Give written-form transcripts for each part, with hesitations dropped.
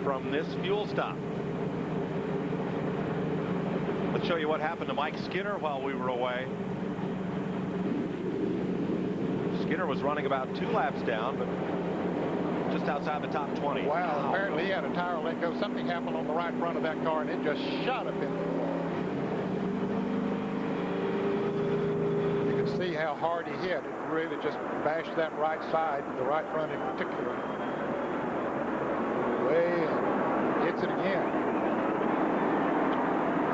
from this fuel stop. Let's show you what happened to Mike Skinner while we were away. Skinner was running about 2 laps down, but just outside the top 20. Wow, apparently he had a tire let go. Something happened on the right front of that car, and it just shot up into the wall. You can see how hard he hit. It really just bashed that right side, the right front in particular. Way in. Hits it again.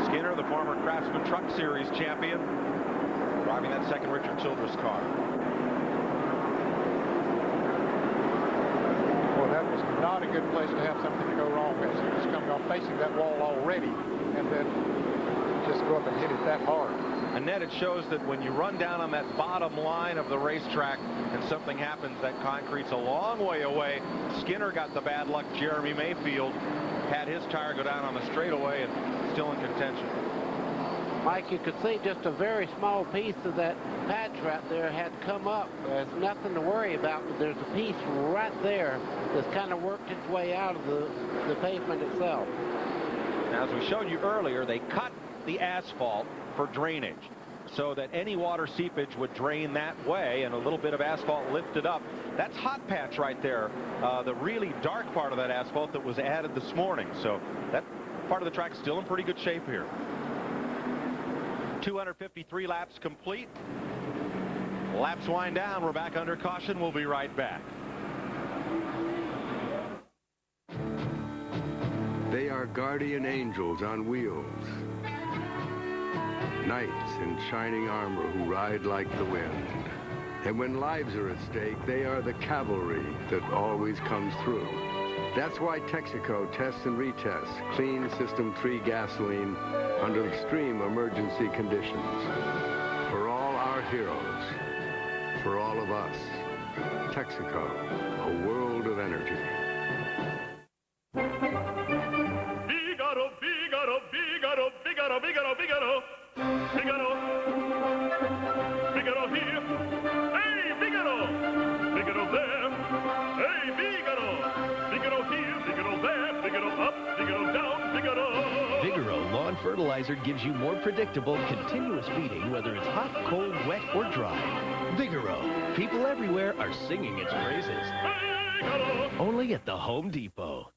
Skinner, the former Craftsman Truck Series champion, driving that second Richard Childress car. Well, that was not a good place to have something to go wrong as he was coming off facing that wall already, and then just go up and hit it that hard. Annette, it shows that when you run down on that bottom line of the racetrack and something happens, that concrete's a long way away. Skinner got the bad luck. Jeremy Mayfield had his tire go down on the straightaway and still in contention. Mike, you could see just a very small piece of that pad trap there had come up. There's nothing to worry about, but there's a piece right there that's kind of worked its way out of the pavement itself. Now, as we showed you earlier, they cut the asphalt for drainage so that any water seepage would drain that way, and a little bit of asphalt lifted up. That's hot patch right there, the really dark part of that asphalt that was added this morning. So that part of the track's still in pretty good shape here. 253 laps complete. Laps wind down. We're back under caution. We'll be right back. They are guardian angels on wheels. Knights in shining armor who ride like the wind. And when lives are at stake, they are the cavalry that always comes through. That's why Texaco tests and retests clean System 3 gasoline under extreme emergency conditions. For all our heroes, for all of us, Texaco, a world of energy. Figaro, Figaro, Figaro, Figaro, Figaro, Figaro. Figaro. Figaro here. Hey, Figaro. Figaro there. Hey, Figaro. Figaro here, Figaro there, Figaro up, Figaro down, Figaro. Vigoro Lawn Fertilizer gives you more predictable, continuous feeding, whether it's hot, cold, wet, or dry. Vigoro. People everywhere are singing its praises. Figaro. Only at the Home Depot.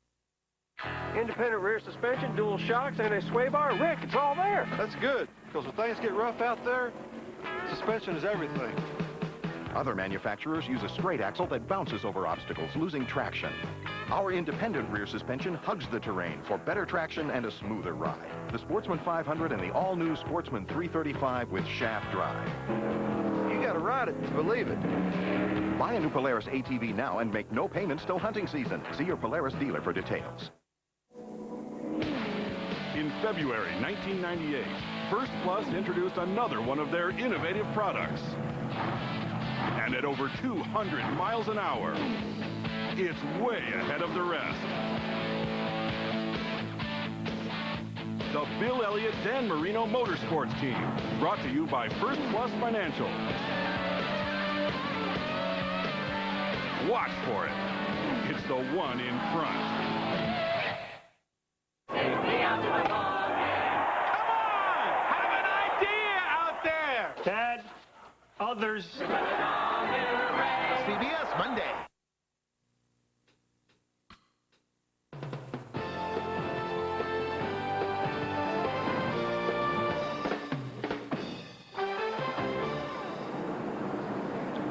Independent rear suspension, dual shocks, and a sway bar. Rick, it's all there. That's good, because when things get rough out there, suspension is everything. Other manufacturers use a straight axle that bounces over obstacles, losing traction. Our independent rear suspension hugs the terrain for better traction and a smoother ride. The Sportsman 500 and the all-new Sportsman 335 with shaft drive. You gotta ride it to believe it. Buy a new Polaris ATV now and make no payments till hunting season. See your Polaris dealer for details. In February 1998, First Plus introduced another one of their innovative products. And at over 200 miles an hour, it's way ahead of the rest. The Bill Elliott Dan Marino Motorsports Team, brought to you by First Plus Financial. Watch for it. It's the one in front. Come on! Have an idea out there! Ted, others. CBS Monday.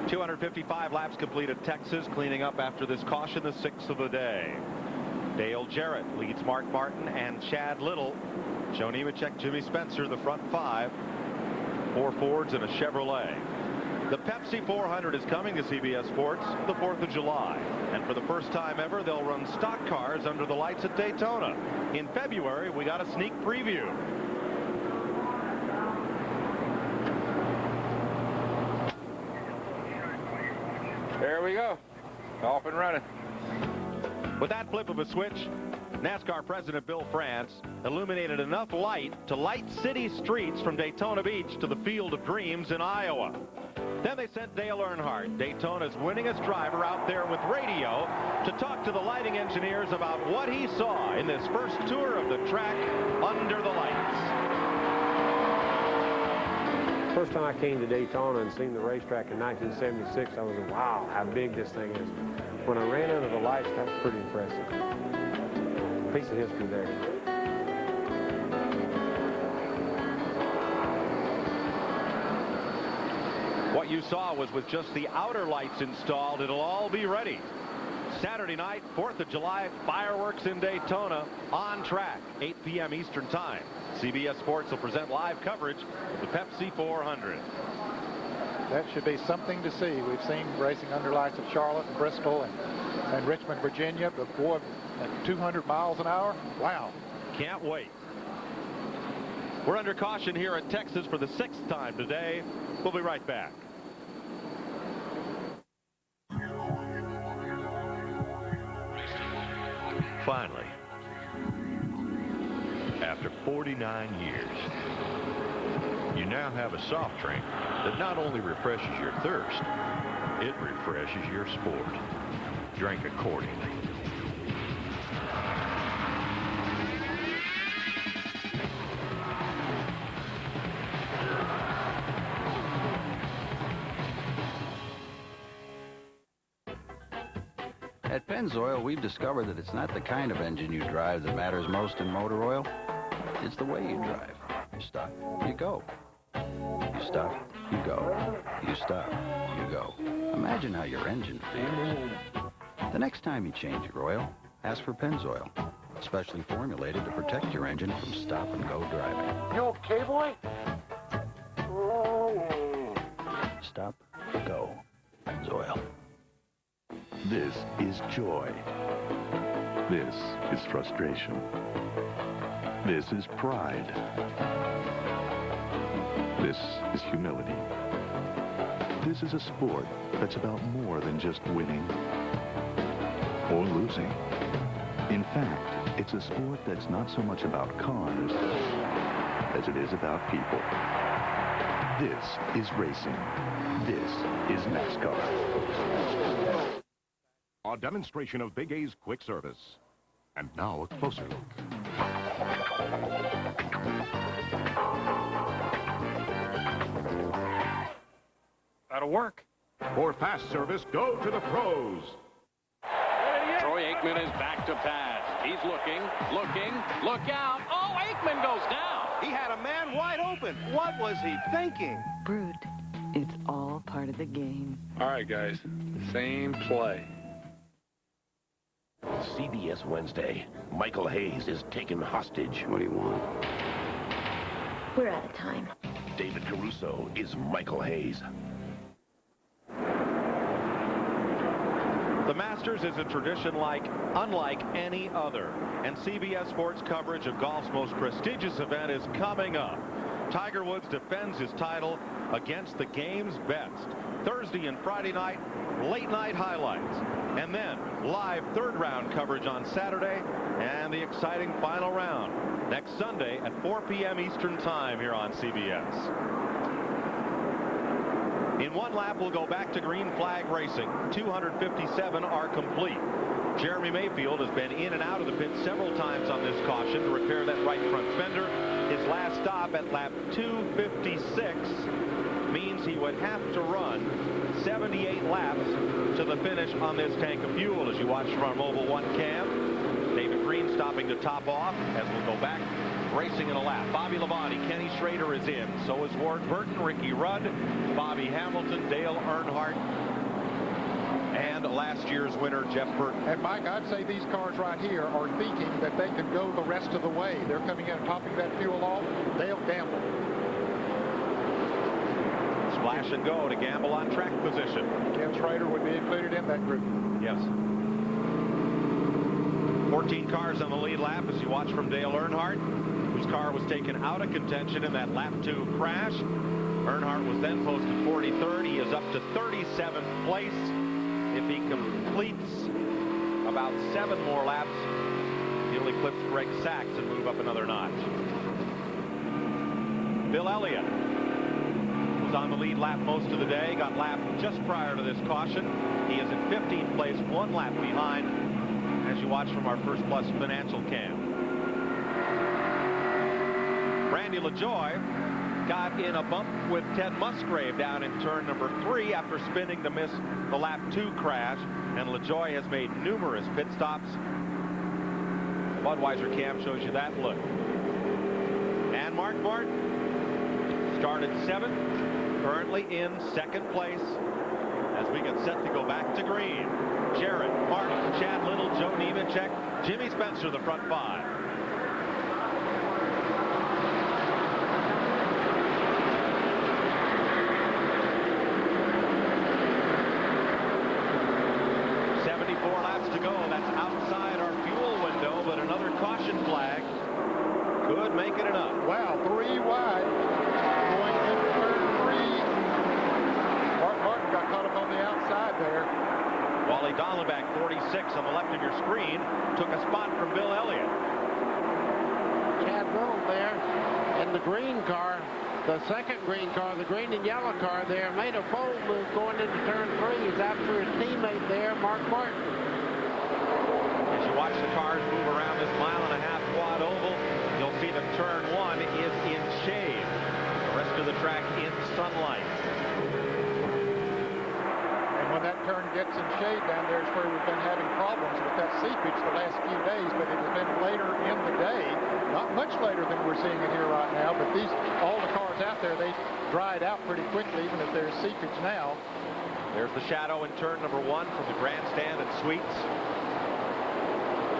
.255 laps complete at Texas, cleaning up after this caution, the 6th of the day. Dale Jarrett leads Mark Martin and Chad Little. Joe Nemechek, Jimmy Spencer, the front 5. 4 Fords and a Chevrolet. The Pepsi 400 is coming to CBS Sports the 4th of July. And for the first time ever, they'll run stock cars under the lights at Daytona. In February, we got a sneak preview. There we go. Off and running. With that flip of a switch, NASCAR President Bill France illuminated enough light to light city streets from Daytona Beach to the Field of Dreams in Iowa. Then they sent Dale Earnhardt, Daytona's winningest driver, out there with radio to talk to the lighting engineers about what he saw in this first tour of the track under the lights. First time I came to Daytona and seen the racetrack in 1976, I was like, wow, how big this thing is. When I ran under the lights, that was pretty impressive. Piece of history there. What you saw was with just the outer lights installed, it'll all be ready. Saturday night, 4th of July, fireworks in Daytona, on track, 8 p.m. Eastern Time. CBS Sports will present live coverage of the Pepsi 400. That should be something to see. We've seen racing under lights of Charlotte and Bristol and Richmond, Virginia, but boy, at 200 miles an hour, wow. Can't wait. We're under caution here at Texas for the 6th time today. We'll be right back. Finally, after 49 years, you now have a soft drink that not only refreshes your thirst, it refreshes your sport. Drink accordingly. At Pennzoil, we've discovered that it's not the kind of engine you drive that matters most in motor oil. It's the way you drive. You stop, you go. You stop, you go. You stop, you go. Imagine how your engine feels. The next time you change your oil, ask for Pennzoil, specially formulated to protect your engine from stop-and-go driving. You okay, boy? Stop, go, Pennzoil. This is joy. This is frustration. This is pride. This is humility. This is a sport that's about more than just winning or losing. In fact, it's a sport that's not so much about cars as it is about people. This is racing. This is NASCAR. A demonstration of Big A's quick service. And now a closer look. That'll work. For fast service, go to the pros. Troy Aikman is back to pass. He's looking, look out. Oh, Aikman goes down. He had a man wide open. What was he thinking? Brute, it's all part of the game. All right, guys, same play. CBS Wednesday. Michael Hayes is taken hostage. What do you want? We're out of time. David Caruso is Michael Hayes. The Masters is a tradition unlike any other, and CBS Sports coverage of golf's most prestigious event is coming up. Tiger Woods defends his title against the game's best. Thursday and Friday night, late night highlights, and then live third round coverage on Saturday and the exciting final round next Sunday at 4 p.m. Eastern Time here on CBS. In one lap, we'll go back to green flag racing. 257 are complete. Jeremy Mayfield has been in and out of the pit several times on this caution to repair that right front fender. His last stop at lap 256 means he would have to run 78 laps to the finish on this tank of fuel. As you watch from our Mobile One cam, David Green stopping to top off as we'll go back racing in a lap. Bobby Labonte, Kenny Schrader is in. So is Ward Burton, Ricky Rudd, Bobby Hamilton, Dale Earnhardt, and last year's winner, Jeff Burton. And Mike, I'd say these cars right here are thinking that they can go the rest of the way. They're coming in and topping that fuel off. They'll gamble. Splash and go to gamble on track position. Ken Schrader would be included in that group. Yes. 14 cars on the lead lap as you watch from Dale Earnhardt, whose car was taken out of contention in that lap 2 crash. Earnhardt was then posted 43rd. He is up to 37th place. If he completes about 7 more laps, he'll eclipse Greg Sachs and move up another notch. Bill Elliott was on the lead lap most of the day, got lapped just prior to this caution. He is in 15th place, 1 lap behind, as you watch from our First Plus financial cam. Randy LaJoie got in a bump with Ted Musgrave down in turn number 3 after spinning to miss the lap 2 crash, and LaJoie has made numerous pit stops. The Budweiser cam shows you that look. And Mark Martin started 7th, currently in 2nd place as we get set to go back to green. Jarrett, Martin, Chad Little, Joe Nemechek, Jimmy Spencer, the front 5. To go. That's outside our fuel window, but another caution flag could make it enough. Wow, 3 wide going into turn 3. Mark Martin got caught up on the outside there. Wally Dallenbach, 46 on the left of your screen, took a spot from Bill Elliott. Chad Little there in the green car. The second green car, the green and yellow car there, made a bold move going into turn 3. He's after his teammate there, Mark Martin. As you watch the cars move around this 1.5-mile quad oval, you'll see that turn 1 is in shade. The rest of the track in sunlight. And when that turn gets in shade down there is where we've been having problems with that seepage the last few days, but it has been later in the day. Not much later than we're seeing it here right now, but all the cars out there, they dried out pretty quickly, even if there's seepage now. There's the shadow in turn number 1 from the grandstand and suites.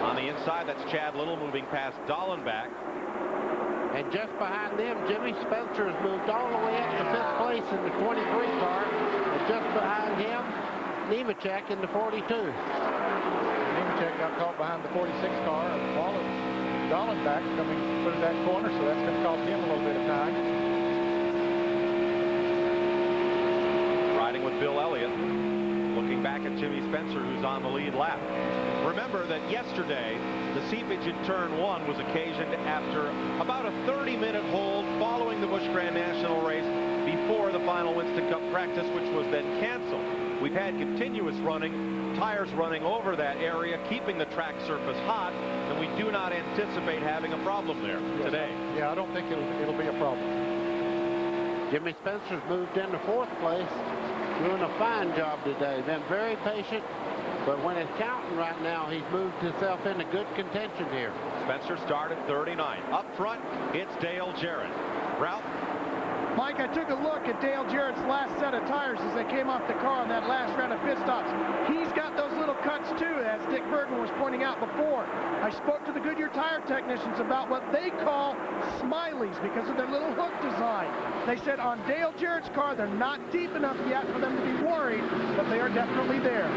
On the inside, that's Chad Little moving past Dallenbach. And just behind them, Jimmy Spencer has moved all the way up to 5th place in the 23 car. And just behind him, Nemechek in the 42. Nemechek got caught behind the 46 car and followed Dallenbach coming through that corner, so that's going to cost him a little bit of time. Riding with Bill Elliott, looking back at Jimmy Spencer, who's on the lead lap. Remember that yesterday, the seepage in turn 1 was occasioned after about a 30-minute hold following the Busch Grand National race before the final Winston Cup practice, which was then canceled. We've had continuous running, tires running over that area, keeping the track surface hot, and we do not anticipate having a problem there today. Yeah, I don't think it'll be a problem. Jimmy Spencer's moved into 4th place, doing a fine job today. Been very patient, but when it's counting right now, he's moved himself into good contention here. Spencer started 39. Up front, it's Dale Jarrett. Ralph? Mike, I took a look at Dale Jarrett's last set of tires as they came off the car on that last round of pit stops. He's got those little cuts too, as Dick Bergman was pointing out before. I spoke to the Goodyear tire technicians about what they call smileys because of their little hook design. They said on Dale Jarrett's car, they're not deep enough yet for them to be worried, but they are definitely there.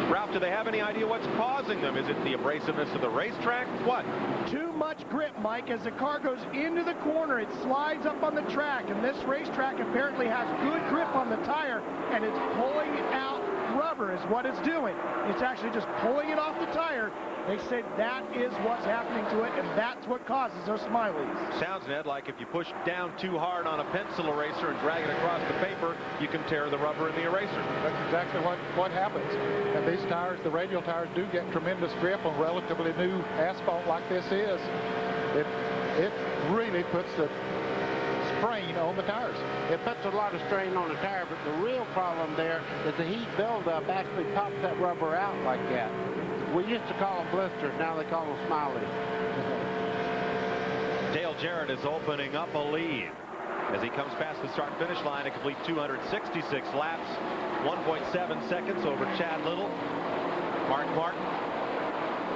Ralph, do they have any idea what's causing them? Is it the abrasiveness of the racetrack? What? Too much grip, Mike. As the car goes into the corner, it slides up on the track, and this racetrack apparently has good grip on the tire, and it's pulling out rubber is what it's doing. It's actually just pulling it off the tire. They say that is what's happening to it, and that's what causes those smileys. Sounds, Ned, like if you push down too hard on a pencil eraser and drag it across the paper, you can tear the rubber in the eraser. That's exactly what happens. And these tires, the radial tires, do get tremendous grip on relatively new asphalt like this is. It really puts the strain on the tires. It puts a lot of strain on the tire, but the real problem there is the heat buildup actually pops that rubber out like that. We used to call them blisters, now they call them smileys. Dale Jarrett is opening up a lead as he comes past the start-finish line to complete 266 laps, 1.7 seconds over Chad Little. Mark Martin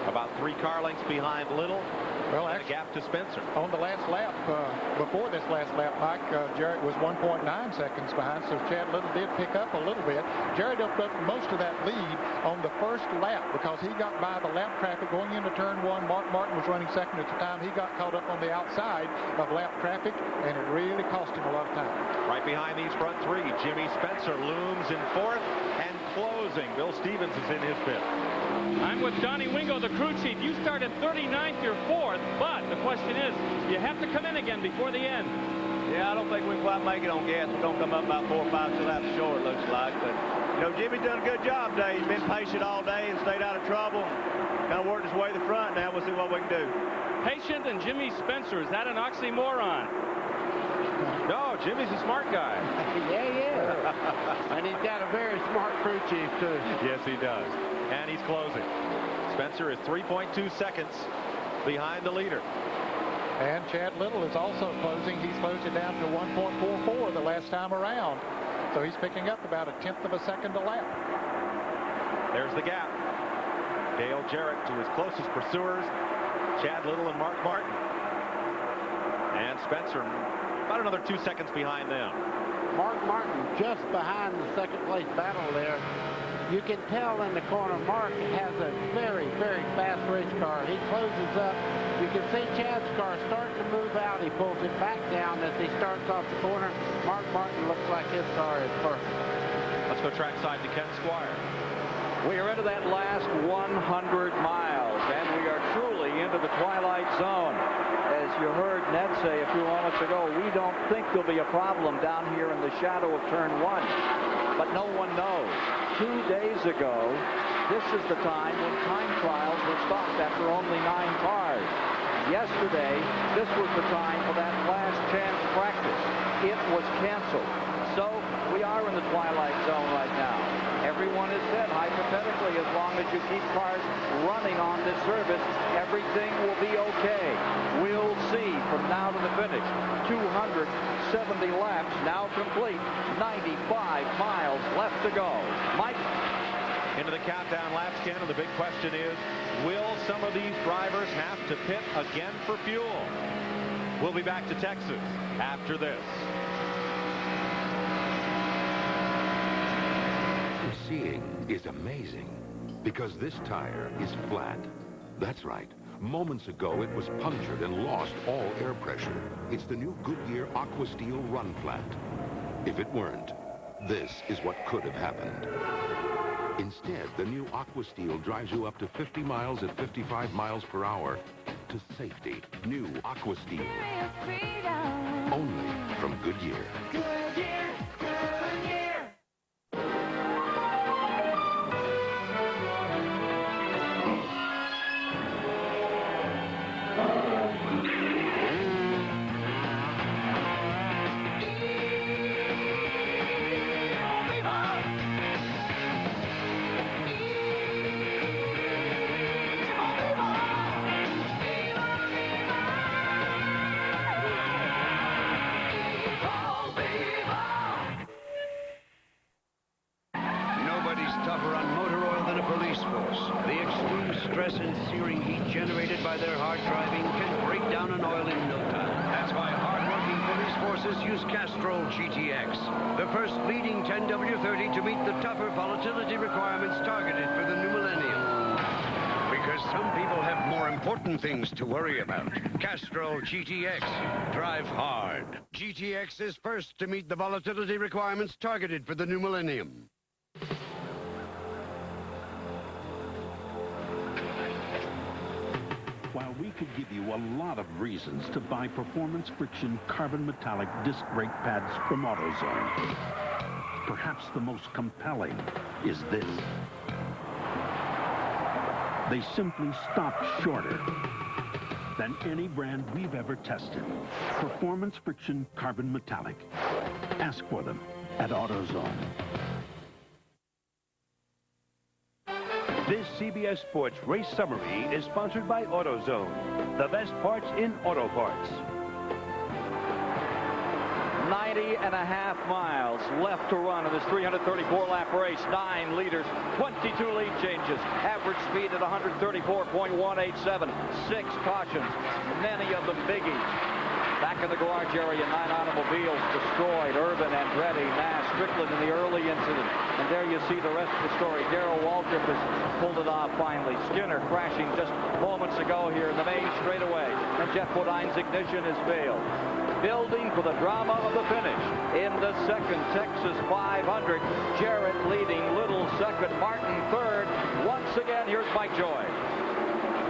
about 3 car lengths behind Little. Well, and a gap to Spencer. On the last lap, before this last lap, Mike, Jarrett was 1.9 seconds behind, so Chad Little did pick up a little bit. Jarrett up most of that lead on the first lap because he got by the lap traffic going into turn 1. Mark Martin was running second at the time. He got caught up on the outside of lap traffic, and it really cost him a lot of time. Right behind these front 3, Jimmy Spencer looms in 4th and closing. Bill Stevens is in his 5th. I'm with Donnie Wingo, the crew chief. You started 39th, you're 4th, but the question is, you have to come in again before the end. Yeah, I don't think we can quite make it on gas. We're going to come up about 4 or 5 laps short, it looks like. But, you know, Jimmy's done a good job today. He's been patient all day and stayed out of trouble. Kind of worked his way to the front. Now we'll see what we can do. Patient and Jimmy Spencer, is that an oxymoron? No, Jimmy's a smart guy. Yeah. And he's got a very smart crew chief, too. Yes, he does. And he's closing. Spencer is 3.2 seconds behind the leader. And Chad Little is also closing. He's closed it down to 1.44 the last time around. So he's picking up about 1/10 of a second a lap. There's the gap. Dale Jarrett to his closest pursuers, Chad Little and Mark Martin. And Spencer about another 2 seconds behind them. Mark Martin just behind the second place battle there. You can tell in the corner Mark has a very, very fast race car. He closes up. You can see Chad's car starting to move out. He pulls it back down as he starts off the corner. Mark Martin looks like his car is perfect. Let's go trackside to Ken Squire. We are into that last 100 miles, and we are truly into the twilight zone. As you heard Ned say a few moments ago, we don't think there'll be a problem down here in the shadow of turn 1, but no one knows. 2 days ago, this is the time when time trials were stopped after only 9 cars. Yesterday, this was the time for that last chance practice. It was canceled. So we are in the twilight zone right now. Everyone has said, hypothetically, as long as you keep cars running on this service, everything will be okay. We'll see from now to the finish. 270 laps now complete. 95 miles left to go. Mike? Into the countdown laps, Ken, and the big question is, will some of these drivers have to pit again for fuel? We'll be back to Texas after this. Seeing is amazing because this tire is flat. That's right. Moments ago, it was punctured and lost all air pressure. It's the new Goodyear Aqua Steel Run Flat. If it weren't, this is what could have happened. Instead, the new Aqua Steel drives you up to 50 miles at 55 miles per hour to safety. New Aqua Steel. Only from Goodyear. Goodyear, Goodyear. tougher on motor oil than a police force. The extreme stress and searing heat generated by their hard driving can break down an oil in no time. That's why hard-working police forces use Castrol GTX, the first leading 10W30 to meet the tougher volatility requirements targeted for the new millennium. Because some people have more important things to worry about. Castrol GTX. Drive hard. GTX is first to meet the volatility requirements targeted for the new millennium. While we could give you a lot of reasons to buy performance friction carbon metallic disc brake pads from AutoZone, perhaps the most compelling is this. They simply stop shorter than any brand we've ever tested. Performance friction carbon metallic. Ask for them at AutoZone. This CBS Sports Race Summary is sponsored by AutoZone, the best parts in auto parts. 90.5 miles left to run in this 334-lap race. 9 leaders, 22 lead changes. Average speed at 134.187. 6 cautions, many of them biggies. Back in the garage area, 9 automobiles destroyed. Urban, Andretti, Nash, Strickland in the early incident. And there you see the rest of the story. Darrell Waltrip has pulled it off finally. Skinner crashing just moments ago here in the main straightaway. And Jeff Bodine's ignition has failed. Building for the drama of the finish. In the second Texas 500, Jarrett leading, Little second, Martin third. Once again, here's Mike Joy.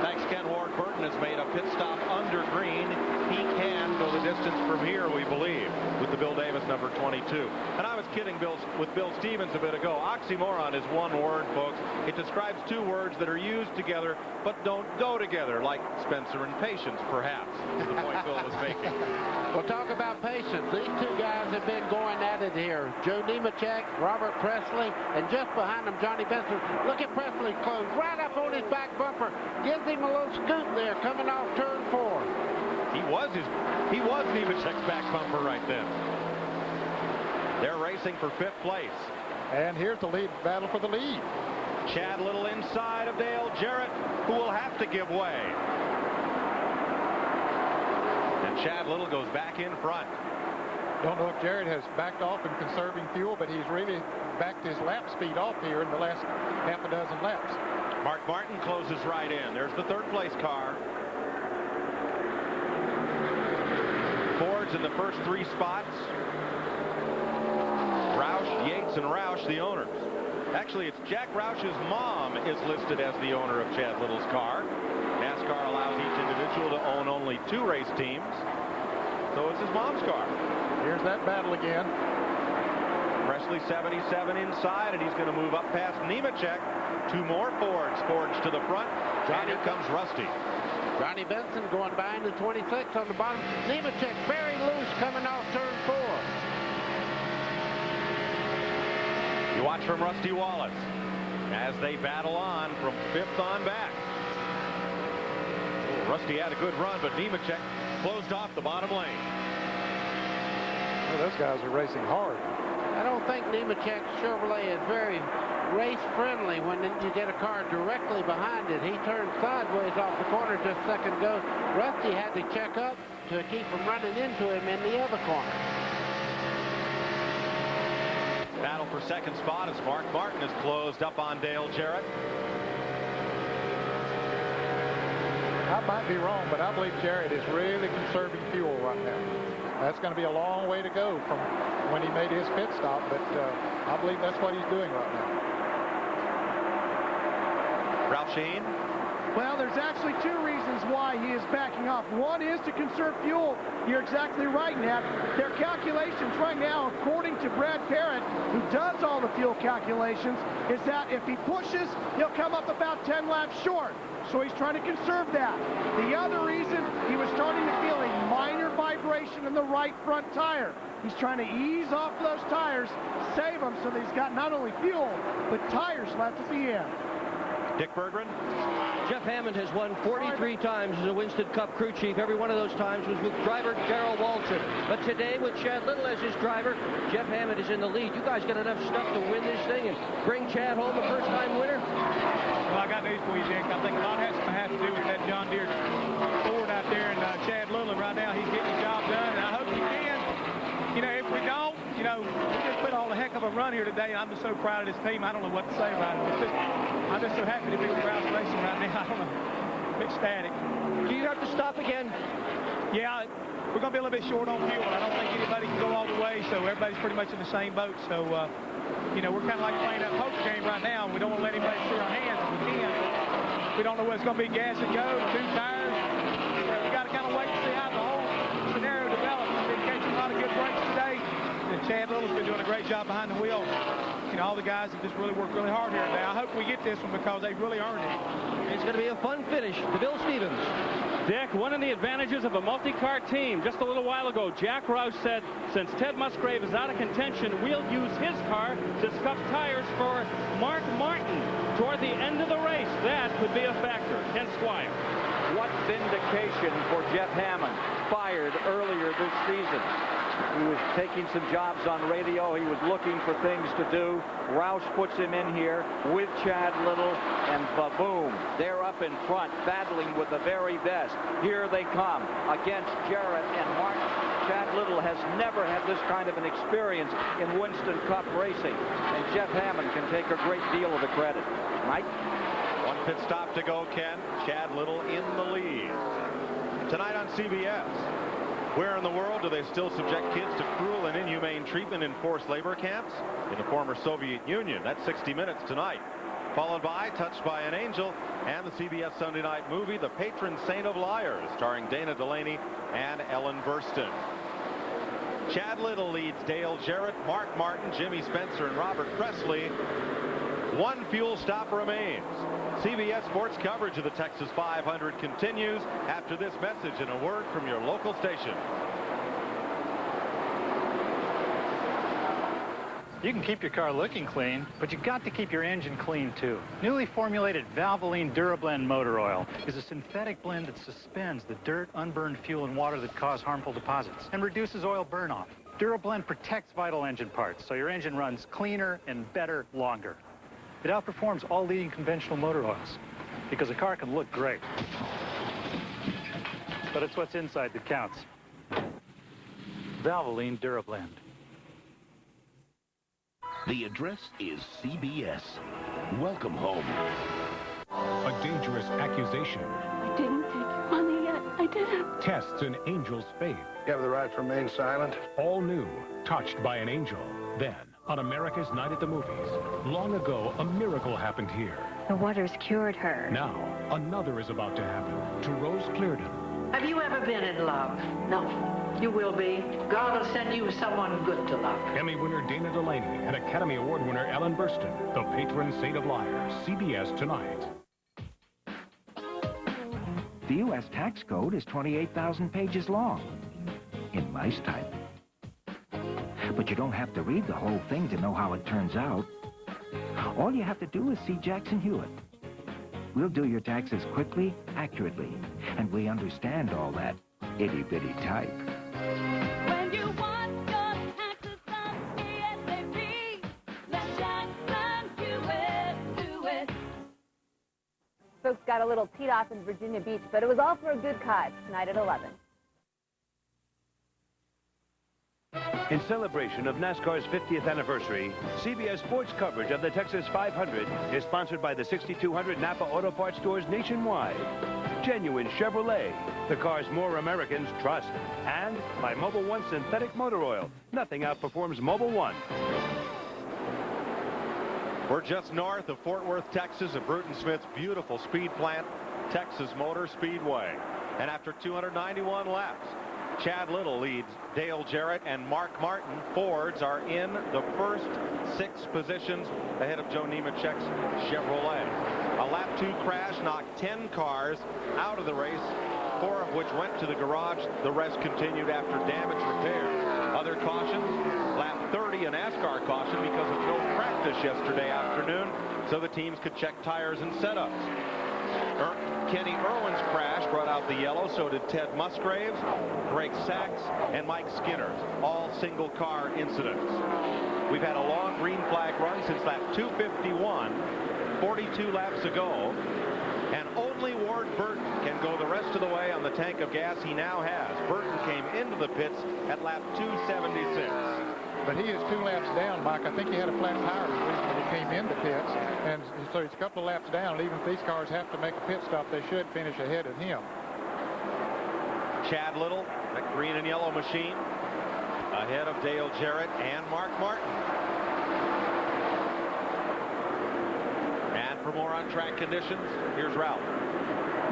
Thanks, Ken. Ward Burton Martin has made a pit stop under green. He can go the distance from here, we believe, with the Bill Davis number 22. And I was kidding with Bill Stevens a bit ago. Oxymoron is one word, folks. It describes two words that are used together but don't go together, like Spencer and patience, perhaps, is the point Bill was making. Well, talk about patience. These two guys have been going at it here. Joe Nemechek, Robert Presley, and just behind them, Johnny Benson. Look at Presley close right up on his back bumper. Gives him a little scoot there coming off turn 4. He was Nemechek's back bumper right then. They're racing for 5th place. And here's the lead battle for the lead. Chad Little inside of Dale Jarrett, who will have to give way. And Chad Little goes back in front. Don't know if Jarrett has backed off in conserving fuel, but he's really backed his lap speed off here in the last half a dozen laps. Mark Martin closes right in. There's the 3rd place car. Ford's in the first 3 spots. Roush, Yates, and Roush, the owners. Actually, it's Jack Roush's mom is listed as the owner of Chad Little's car. NASCAR allows each individual to own only 2 race teams. So it's his mom's car. Here's that battle again. Presley 77 inside, and he's going to move up past Nemechek. 2 more Fords forged to the front. And here comes Rusty. Johnny Benson going behind the 26 on the bottom. Nemechek very loose coming off turn 4. You watch from Rusty Wallace as they battle on from 5th on back. Oh, Rusty had a good run, but Nemechek closed off the bottom lane. Well, those guys are racing hard. I don't think Nemechek's Chevrolet is very race friendly when you get a car directly behind it. He turned sideways off the corner just a second ago. Rusty had to check up to keep from running into him in the other corner. Battle for 2nd spot as Mark Martin is closed up on Dale Jarrett. I might be wrong, but I believe Jarrett is really conserving fuel right now. That's going to be a long way to go from when he made his pit stop, but I believe that's what he's doing right now. Ralph Sheen. Well, there's actually 2 reasons why he is backing off. One is to conserve fuel. You're exactly right, Nat. Their calculations right now, according to Brad Parrott, who does all the fuel calculations, is that if he pushes, he'll come up about 10 laps short. So he's trying to conserve that. The other reason, he was starting to feel a minor vibration in the right front tire. He's trying to ease off those tires, save them so that he's got not only fuel, but tires left at the end. Dick Berggren. Jeff Hammond has won 43 times as a Winston Cup crew chief. Every one of those times was with driver Darrell Waltrip. But today, with Chad Little as his driver, Jeff Hammond is in the lead. You guys got enough stuff to win this thing and bring Chad home a first-time winner? Well, I got news for you, Dick. I think a lot has to have to do with that John Deere Ford out there, and Chad Little right now, he's getting the job done, and I hope he can. You know, if we don't, you know, we just put all the heck of a run here today. I'm just so proud of this team. I don't know what to say about it. I'm just so happy to be with Roush Racing right now. I don't know. I'm ecstatic. Do you have to stop again? Yeah, we're going to be a little bit short on fuel. I don't think anybody can go all the way, so everybody's pretty much in the same boat. So, you know, we're kind of like playing that poker game right now. We don't want to let anybody see our hands if we can. We don't know whether it's going to be gas and go, 2 tires. We got to kind of wait to see how the whole scenario develops. We've been catching a lot of good breaks today. And Chad Little's been doing a great job behind the wheel. You know, all the guys have just really worked really hard here today. I hope we get this one because they've really earned it. It's going to be a fun finish to Bill Stevens. Dick, one of the advantages of a multi-car team. Just a little while ago, Jack Roush said, since Ted Musgrave is out of contention, we'll use his car to scuff tires for Mark Martin toward the end of the race. That could be a factor. Ken Squire. What vindication for Jeff Hammond, fired earlier this season. He was taking some jobs on radio. He was looking for things to do. Roush puts him in here with Chad Little, and ba-boom, they're up in front, battling with the very best. Here they come against Jarrett and Martin. Chad Little has never had this kind of an experience in Winston Cup racing, and Jeff Hammond can take a great deal of the credit. Mike? 1 pit stop to go, Ken. Chad Little in the lead. Tonight on CBS. Where in the world do they still subject kids to cruel and inhumane treatment in forced labor camps? In the former Soviet Union. That's 60 Minutes tonight. followed by Touched by an Angel and the CBS Sunday night movie The Patron Saint of Liars, starring Dana Delaney and Ellen Burstyn. Chad Little leads Dale Jarrett, Mark Martin, Jimmy Spencer, and Robert Presley. One fuel stop remains. CBS Sports coverage of the Texas 500 continues after this message and a word from your local station. You can keep your car looking clean, but you've got to keep your engine clean too. Newly formulated Valvoline DuraBlend motor oil is a synthetic blend that suspends the dirt, unburned fuel, and water that cause harmful deposits and reduces oil burn-off. DuraBlend protects vital engine parts, so your engine runs cleaner and better longer. It outperforms all leading conventional motor oils because a car can look great, but it's what's inside that counts. Valvoline DuraBlend. The address is CBS. Welcome home. A dangerous accusation. I didn't take your money yet. I didn't. Tests an angel's faith. You have the right to remain silent. All new, Touched by an Angel. Then, on America's Night at the Movies, long ago, a miracle happened here. The waters cured her. Now, another is about to happen to Rose Cleardon. Have you ever been in love? No. You will be. God will send you someone good to love. Emmy winner Dana Delaney and Academy Award winner Ellen Burstyn, the patron saint of liars. CBS tonight. The U.S. tax code is 28,000 pages long in mice type. But you don't have to read the whole thing to know how it turns out. All you have to do is see Jackson Hewitt. We'll do your taxes quickly, accurately, and we understand all that itty-bitty type. When you want your taxes done ASAP, let Jackson Hewitt do it. Folks got a little teed off in Virginia Beach, but it was all for a good cause tonight at 11. In celebration of NASCAR's 50th anniversary, CBS Sports coverage of the Texas 500 is sponsored by the 6,200 Napa Auto Parts stores nationwide. Genuine Chevrolet, the cars more Americans trust. And by Mobil 1 synthetic motor oil. Nothing outperforms Mobil 1. We're just north of Fort Worth, Texas, at Bruton Smith's beautiful speed plant, Texas Motor Speedway. And after 291 laps, Chad Little leads Dale Jarrett and Mark Martin. Fords are in the first 6 positions ahead of Joe Nemechek's Chevrolet. A lap 2 crash knocked 10 cars out of the race, 4 of which went to the garage. The rest continued after damage repair. Other cautions, lap 30, a NASCAR caution because of no practice yesterday afternoon, so the teams could check tires and setups. Kenny Irwin's crash brought out the yellow, so did Ted Musgraves, Greg Sachs, and Mike Skinner, all single car incidents. We've had a long green flag run since lap 251, 42 laps ago, and only Ward Burton can go the rest of the way on the tank of gas he now has. Burton came into the pits at lap 276. But he is 2 laps down, Mike. I think he had a flat tire when he came into pits, and so he's a couple of laps down. And even if these cars have to make a pit stop, they should finish ahead of him. Chad Little, that green and yellow machine, ahead of Dale Jarrett and Mark Martin. And for more on-track conditions, here's Ralph.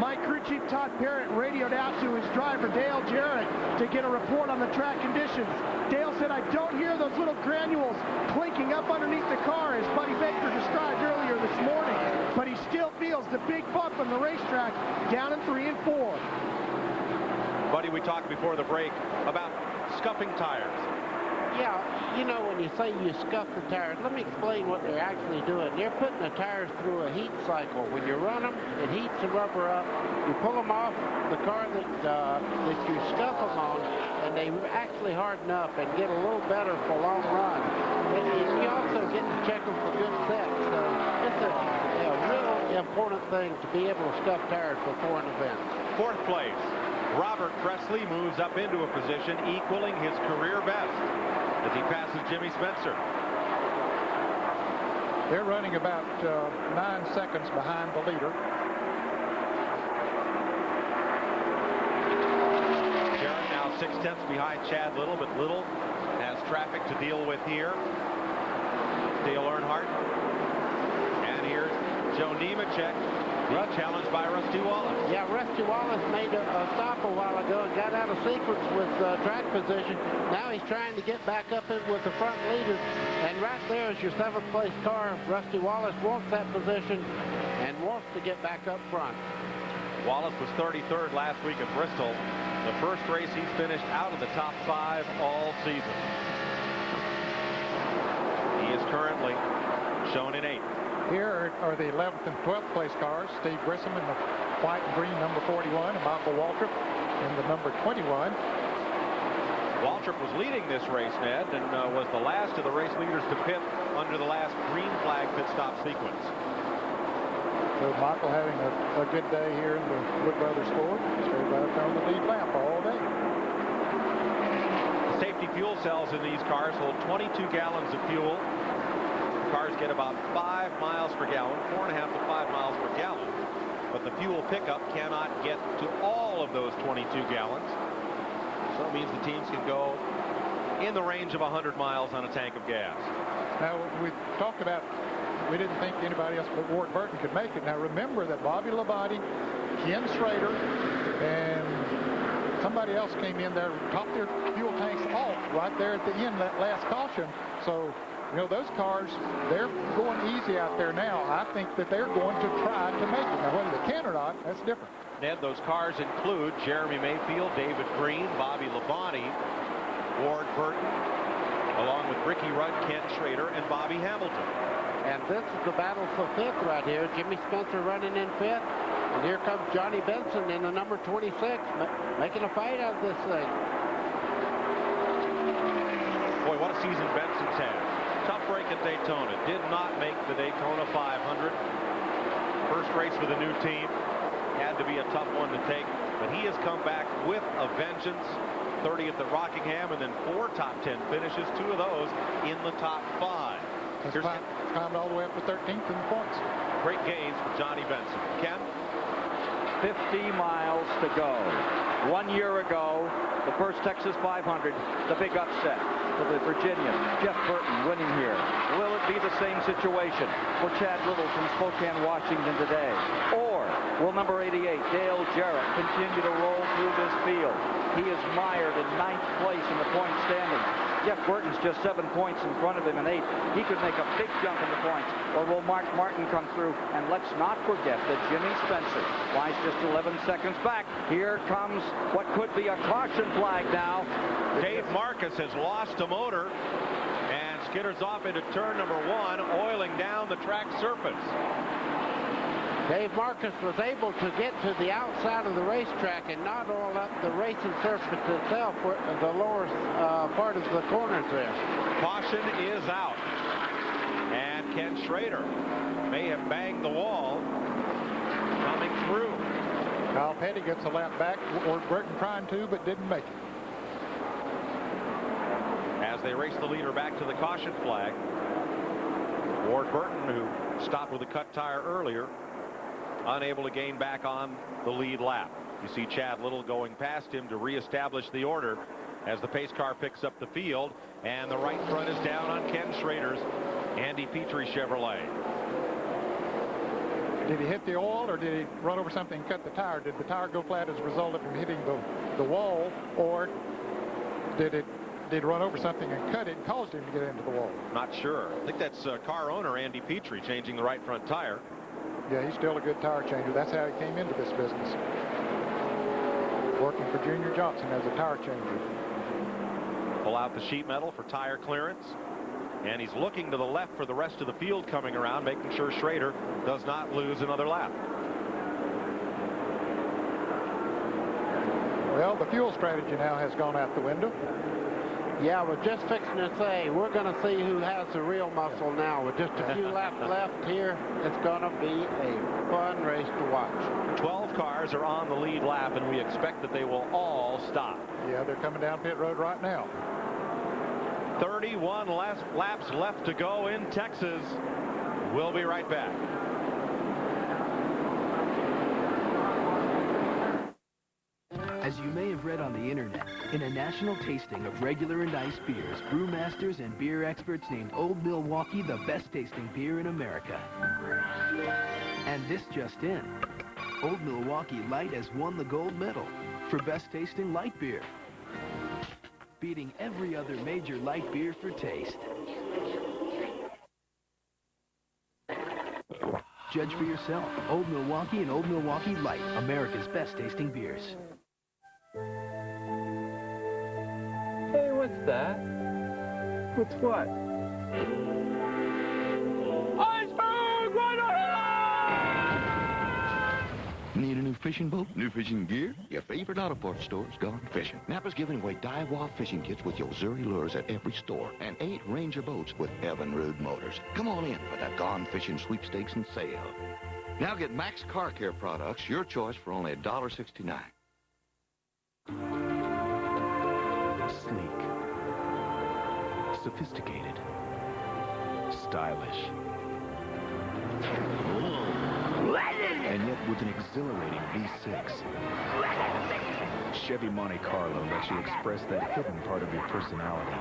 Mike crew chief Todd Parrott radioed out to his driver Dale Jarrett to get a report on the track conditions. Dale said, "I don't hear those little granules clinking up underneath the car," as Buddy Baker described earlier this morning, but he still feels the big bump on the racetrack down in 3 and 4. Buddy, we talked before the break about scuffing tires. Yeah, you know, when you say you scuff the tires, let me explain what they're actually doing. They're putting the tires through a heat cycle. When you run them, it heats the rubber up. You pull them off the car that you scuff them on, and they actually harden up and get a little better for long runs. And you also get to check them for good sets. So it's a real important thing to be able to scuff tires before an event. 4th place, Robert Presley moves up into a position equaling his career best as he passes Jimmy Spencer. They're running about 9 seconds behind the leader. Jarrett now 6/10 behind Chad Little, but Little has traffic to deal with here. Dale Earnhardt. And here's Joe Nemechek challenged by Rusty Wallace. Yeah, Rusty Wallace made a stop a while ago and got out of sequence with track position. Now he's trying to get back up in with the front leader. And right there is your 7th place car. Rusty Wallace wants that position and wants to get back up front. Wallace was 33rd last week at Bristol. The first race he's finished out of the top 5 all season. He is currently shown in 8th. Here are the 11th and 12th place cars. Steve Grissom in the white and green number 41, and Michael Waltrip in the number 21. Waltrip was leading this race, Ned, and was the last of the race leaders to pit under the last green flag pit stop sequence. So Michael having a good day here in the Wood Brothers Ford. Stayed right up on the lead lap all day. The safety fuel cells in these cars hold 22 gallons of fuel. Cars get about 5 miles per gallon, 4.5 to 5 miles per gallon. But the fuel pickup cannot get to all of those 22 gallons. So it means the teams can go in the range of 100 miles on a tank of gas. Now, we talked about, we didn't think anybody else but Ward Burton could make it. Now, remember that Bobby Labonte, Ken Schrader, and somebody else came in there, topped their fuel tanks off right there at the end, that last caution. So, you know, those cars, they're going easy out there now. I think that they're going to try to make it. Now, whether they can or not, that's different. Ned, those cars include Jeremy Mayfield, David Green, Bobby Labonte, Ward Burton, along with Ricky Rudd, Ken Schrader, and Bobby Hamilton. And this is the battle for 5th right here. Jimmy Spencer running in 5th. And here comes Johnny Benson in the number 26, making a fight out of this thing. Boy, what a season Benson's had. Tough break at Daytona. Did not make the Daytona 500. First race with a new team. Had to be a tough one to take. But he has come back with a vengeance. 30th at Rockingham, and then 4 top 10 finishes, 2 of those in the top 5. Here's climbed all the way up to 13th in the points. Great gains for Johnny Benson. Ken? 50 miles to go. 1 year ago, the first Texas 500, the big upset for the Virginian. Jeff Burton winning here. Will it be the same situation for Chad Little from Spokane, Washington today? Or will number 88, Dale Jarrett, continue to roll through this field? He is mired in 9th place in the point standings. Jeff Burton's just 7 points in front of him in 8th. He could make a big jump in the points. Or will Mark Martin come through? And let's not forget that Jimmy Spencer lies just 11 seconds back. Here comes what could be a caution flag now. Dave Marcus has lost a motor and skitters off into turn number 1, oiling down the track surface. Dave Marcus was able to get to the outside of the racetrack and not oil up the racing surface itself, the lower part of the corners there. Caution is out. And Ken Schrader may have banged the wall coming through. Kyle Petty gets a lap back. Ward Burton trying to, but didn't make it. As they race the leader back to the caution flag, Ward Burton, who stopped with a cut tire earlier, unable to gain back on the lead lap. You see Chad Little going past him to reestablish the order as the pace car picks up the field, and the right front is down on Ken Schrader's Andy Petrie Chevrolet. Did he hit the oil, or did he run over something and cut the tire? Did the tire go flat as a result of him hitting the wall, or did it run over something and cut it and caused him to get into the wall? Not sure. I think that's car owner Andy Petrie changing the right front tire. Yeah, he's still a good tire changer. That's how he came into this business. Working for Junior Johnson as a tire changer. Pull out the sheet metal for tire clearance. And he's looking to the left for the rest of the field coming around, making sure Schrader does not lose another lap. Well, the fuel strategy now has gone out the window. Yeah, we're just fixing to say, we're going to see who has the real muscle now. With just a few laps left here, it's going to be a fun race to watch. 12 cars are on the lead lap, and we expect that they will all stop. Yeah, they're coming down pit road right now. 31 laps left to go in Texas. We'll be right back. As you may have read on the internet, in a national tasting of regular and ice beers, brewmasters and beer experts named Old Milwaukee the best tasting beer in America. And this just in. Old Milwaukee Light has won the gold medal for best tasting light beer, beating every other major light beer for taste. Judge for yourself. Old Milwaukee and Old Milwaukee Light, America's best tasting beers. Hey, what's that? What's what? Iceberg! Need a new fishing boat? New fishing gear? Your favorite auto parts store's gone fishing. Napa's giving away die-wall fishing kits with your Zuri lures at every store and 8 Ranger boats with Evinrude motors. Come on in for the Gone Fishing Sweepstakes and sale. Now get Max Car Care products, your choice, for only $1.69. Sleek, sophisticated, stylish, and yet with an exhilarating V6. Chevy Monte Carlo lets you express that hidden part of your personality.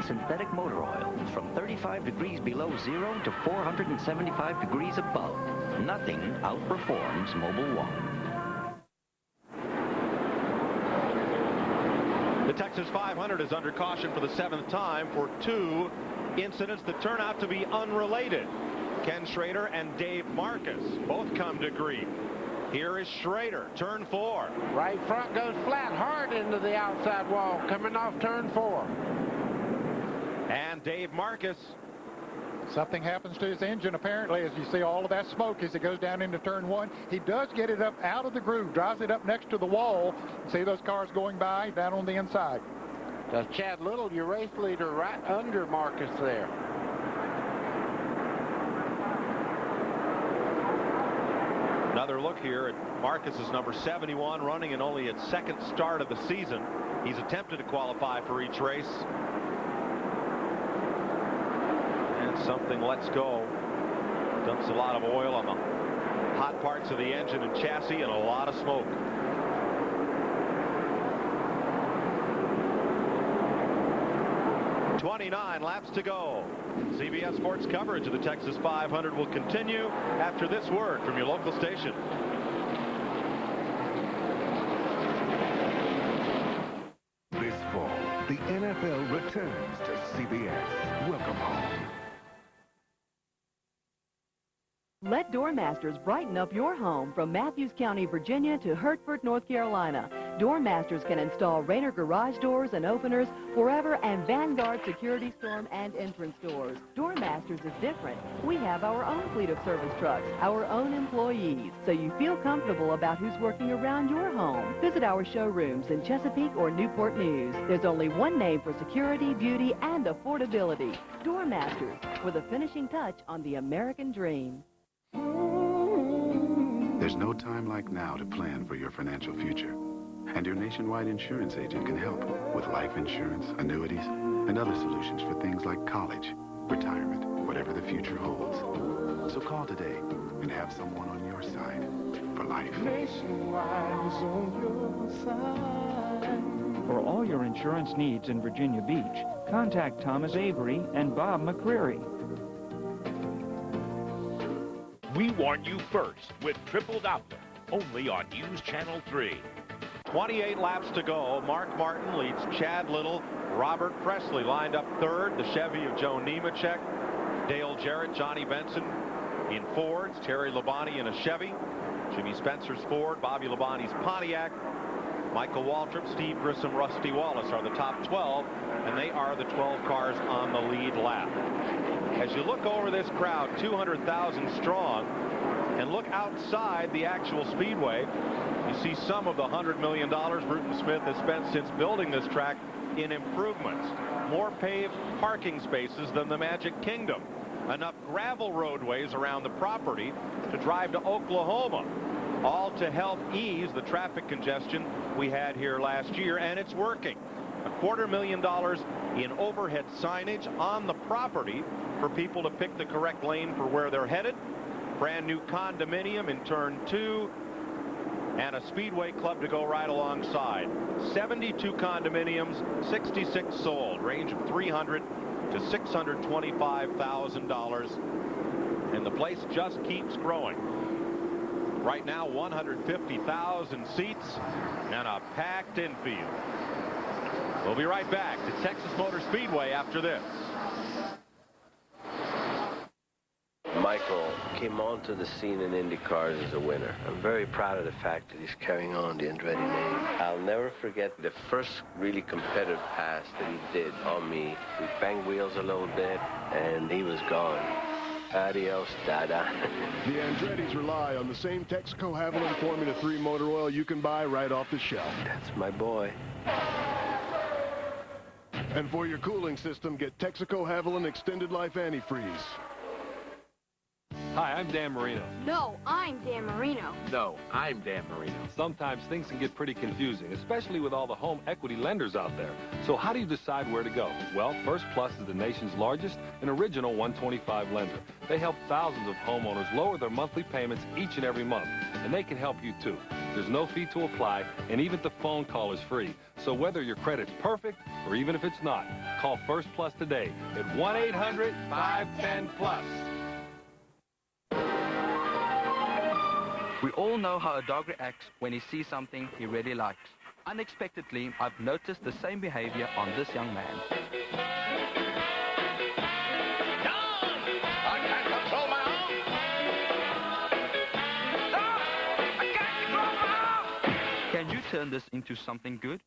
Synthetic motor oil from 35 degrees below zero to 475 degrees above. Nothing outperforms Mobil 1. The Texas 500 is under caution for the 7th time for 2 incidents that turn out to be unrelated. Ken Schrader and Dave Marcus both come to grief. Here is Schrader, turn 4. Right front goes flat hard into the outside wall, coming off turn 4. And Dave Marcus. Something happens to his engine, apparently, as you see all of that smoke as it goes down into turn 1. He does get it up out of the groove, drives it up next to the wall. See those cars going by down on the inside. Does Chad Little, your race leader, right under Marcus there. Another look here at Marcus's number 71, running in only its 2nd start of the season. He's attempted to qualify for each race. Something lets go. Dumps a lot of oil on the hot parts of the engine and chassis and a lot of smoke. .29 laps to go. CBS Sports coverage of the Texas 500 will continue after this word from your local station. This fall, the NFL returns to CBS. Welcome home. Let Doormasters brighten up your home from Matthews County, Virginia to Hertford, North Carolina. Doormasters can install Rayner garage doors and openers, Forever and Vanguard security storm and entrance doors. Doormasters is different. We have our own fleet of service trucks, our own employees, so you feel comfortable about who's working around your home. Visit our showrooms in Chesapeake or Newport News. There's only one name for security, beauty, and affordability. Doormasters, with a finishing touch on the American dream. There's no time like now to plan for your financial future. And your nationwide insurance agent can help with life insurance, annuities, and other solutions for things like college, retirement, whatever the future holds. So call today and have someone on your side for life. Nationwide is on your side. For all your insurance needs in Virginia Beach, contact Thomas Avery and Bob McCreary. We warn you first with Triple Doppler, only on News Channel 3. 28 laps to go. Mark Martin leads Chad Little. Robert Presley lined up 3rd. The Chevy of Joe Nemechek. Dale Jarrett, Johnny Benson in Fords. Terry Labonte in a Chevy. Jimmy Spencer's Ford. Bobby Labonte's Pontiac. Michael Waltrip, Steve Grissom, Rusty Wallace are the top 12, and they are the 12 cars on the lead lap. As you look over this crowd, 200,000 strong, and look outside the actual speedway, you see some of the $100 million Bruton Smith has spent since building this track in improvements, more paved parking spaces than the Magic Kingdom, enough gravel roadways around the property to drive to Oklahoma, all to help ease the traffic congestion we had here last year, and it's working. $250,000 in overhead signage on the property for people to pick the correct lane for where they're headed. Brand new condominium in turn 2 and a speedway club to go right alongside. 72 condominiums, 66 sold, range of $300,000 to $625,000, and the place just keeps growing. Right now, 150,000 seats and a packed infield. We'll be right back to Texas Motor Speedway after this. Michael came onto the scene in Indy cars as a winner. I'm very proud of the fact that he's carrying on the Andretti name. I'll never forget the first really competitive pass that he did on me. We banged wheels a little bit, and he was gone. Adios, Dada. The Andrettis rely on the same Texaco Haviland Formula 3 motor oil you can buy right off the shelf. That's my boy. And for your cooling system, get Texaco Haviland Extended Life Antifreeze. Hi, I'm Dan Marino. No, I'm Dan Marino. No, I'm Dan Marino. Sometimes things can get pretty confusing, especially with all the home equity lenders out there. So how do you decide where to go? Well, First Plus is the nation's largest and original 125 lender. They help thousands of homeowners lower their monthly payments each and every month, and they can help you too. There's no fee to apply, and even the phone call is free. So whether your credit's perfect or even if it's not, call First Plus today at 1-800-510-PLUS. We all know how a dog reacts when he sees something he really likes. Unexpectedly, I've noticed the same behavior on this young man. I can't control my arm. Stop! I can't control my arm. Can you turn this into something good?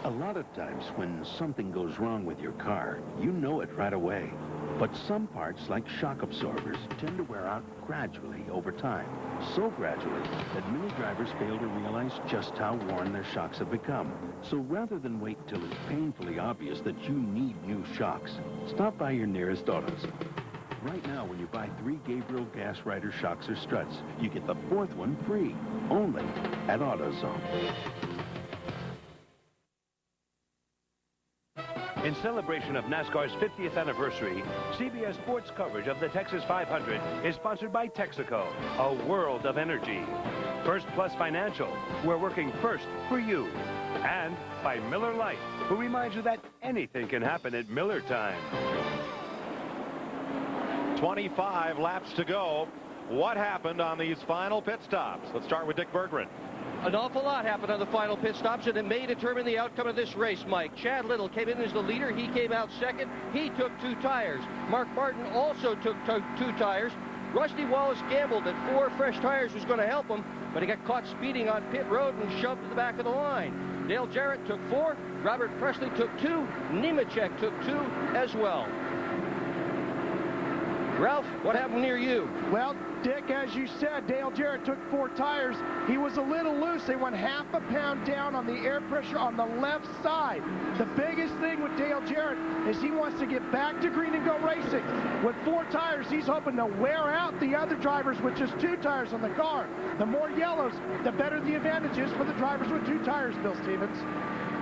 A lot of times when something goes wrong with your car, you know it right away. But some parts, like shock absorbers, tend to wear out gradually over time. So gradually that many drivers fail to realize just how worn their shocks have become. So rather than wait till it's painfully obvious that you need new shocks, stop by your nearest AutoZone. Right now, when you buy 3 Gabriel gas rider shocks or struts, you get the 4th one free, only at AutoZone. In celebration of NASCAR's 50th anniversary, CBS Sports coverage of the Texas 500 is sponsored by Texaco, a world of energy. First Plus Financial, we're working first for you. And by Miller Lite, who reminds you that anything can happen at Miller time. 25 laps to go. What happened on these final pit stops? Let's start with Dick Berggren. An awful lot happened on the final pit stops, and it may determine the outcome of this race, Mike. Chad Little came in as the leader. He came out second. He took 2 tires. Mark Martin also took 2 tires. Rusty Wallace gambled that 4 fresh tires was going to help him, but he got caught speeding on pit road and shoved to the back of the line. Dale Jarrett took 4. Robert Presley took 2. Nemechek took 2 as well. Ralph, what happened near you? Well, Dick, as you said, Dale Jarrett took 4 tires. He was a little loose. They went half a pound down on the air pressure on the left side. The biggest thing with Dale Jarrett is he wants to get back to green and go racing. With 4 tires, he's hoping to wear out the other drivers with just 2 tires on the car. The more yellows, the better the advantage is for the drivers with 2 tires, Bill Stevens.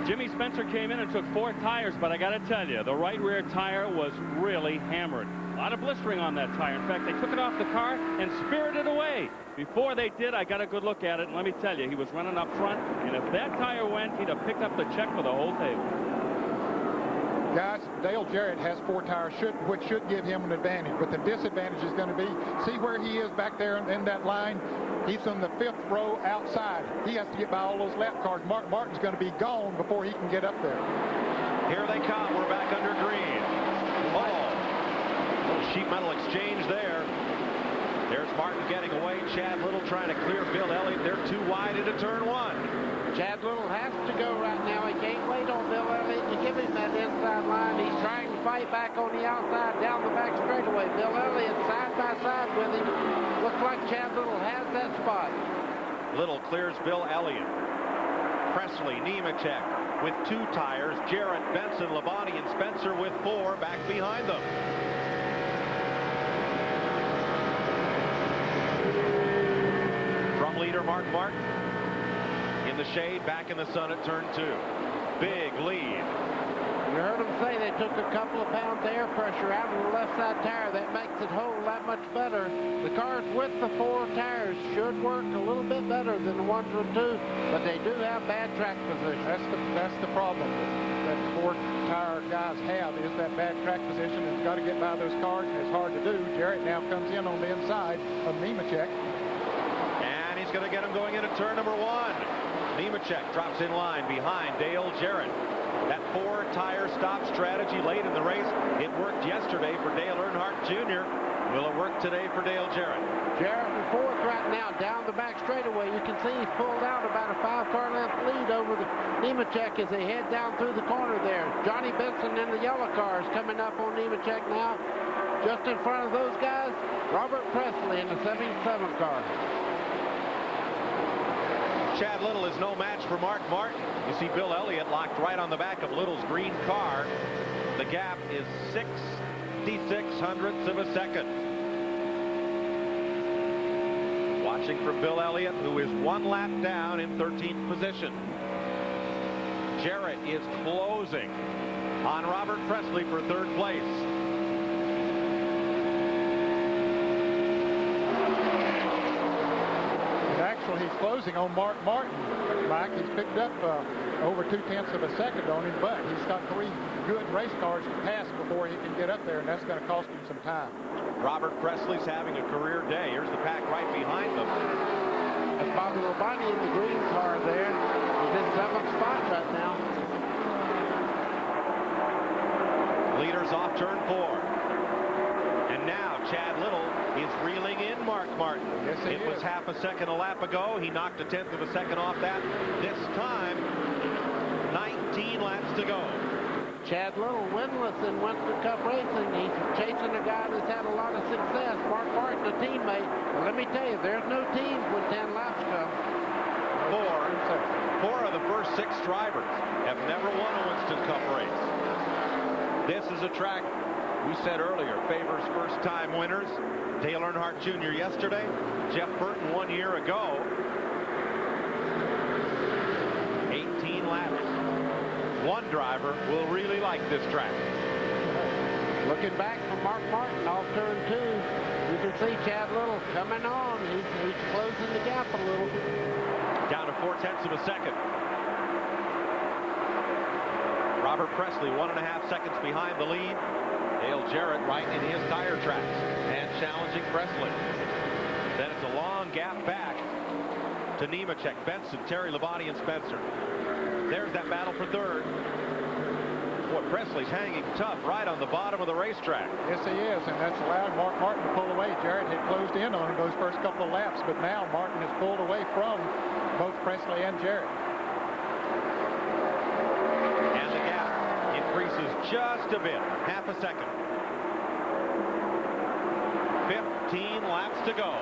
Jimmy Spencer came in and took 4 tires, but I got to tell you, the right rear tire was really hammered. A lot of blistering on that tire. In fact, they took it off the car and spirited it away. Before they did, I got a good look at it, and let me tell you, he was running up front, and if that tire went, he'd have picked up the check for the whole table. Guys, Dale Jarrett has 4 tires, which should give him an advantage, but the disadvantage is going to be, see where he is back there in that line? He's in the 5th row outside. He has to get by all those lap cars. Mark Martin's going to be gone before he can get up there. Here they come. We're back under green. Little sheet metal exchange there. There's Martin getting away. Chad Little trying to clear Bill Elliott. They're too wide into turn 1. Chad Little has to go right now. He can't wait on Bill Elliott to get give him that inside line. He's trying to fight back on the outside down the back straightaway. Bill Elliott side by side with him. Looks like Chad Little has that spot. Little clears Bill Elliott. Presley, Nemechek with 2 tires. Jarrett, Benson, Labonte, and Spencer with 4 back behind them. From leader Mark Martin. In the shade, back in the sun at turn 2. Big lead. You heard them say they took a couple of pounds of air pressure out of the left side tire. That makes it hold that much better. The cars with the 4 tires should work a little bit better than the ones with 2, but they do have bad track position. That's the problem that 4-tire guys have, is that bad track position. It's got to get by those cars, and it's hard to do. Jarrett now comes in on the inside of Nemechek. And he's going to get him going into turn number 1. Nemechek drops in line behind Dale Jarrett. That 4-tire stop strategy late in the race, it worked yesterday for Dale Earnhardt Jr. Will it work today for Dale Jarrett? Jarrett in 4th right now, down the back straightaway. You can see he's pulled out about a 5-car length lead over the Nemechek as they head down through the corner there. Johnny Benson in the yellow car is coming up on Nemechek now. Just in front of those guys, Robert Presley in the 77 car. Chad Little is no match for Mark Martin. You see Bill Elliott locked right on the back of Little's green car. The gap is 66/100ths of a second. Watching for Bill Elliott, who is 1 lap down in 13th position. Jarrett is closing on Robert Presley for 3rd place. He's closing on Mark Martin. Mike, he's picked up over 0.2 of a second on him, but he's got 3 good race cars to pass before he can get up there, and that's going to cost him some time. Robert Presley's having a career day. Here's the pack right behind them. That's Bobby Labonte in the green car there. He's in 7th spot right now. Leaders off turn 4. And now Chad Little is reeling in Mark Martin. Yes, it was half a second a lap ago. He knocked 1/10 of a second off that. This time, 19 laps to go. Chad Little winless in Winston Cup racing. He's chasing a guy that's had a lot of success. Mark Martin, a teammate. But let me tell you, there's no teams when 10 laps come. 4 of the first 6 drivers have never won a Winston Cup race. This is a track we said earlier favors first-time winners. Dale Earnhardt Jr. yesterday, Jeff Burton 1 year ago. 18 laps. One driver will really like this track. Looking back from Mark Martin off turn 2, you can see Chad Little coming on. He's closing the gap a little. Down to 0.4 of a second. Robert Presley 1.5 seconds behind the lead. Dale Jarrett right in his tire tracks and challenging Presley. Then it's a long gap back to Nemechek, Benson, Terry Labonte, and Spencer. There's that battle for 3rd. Boy, Presley's hanging tough right on the bottom of the racetrack. Yes, he is, and that's allowed Mark Martin to pull away. Jarrett had closed in on him those first couple of laps, but now Martin has pulled away from both Presley and Jarrett. And the gap increases just a bit, half a second. 15 laps to go.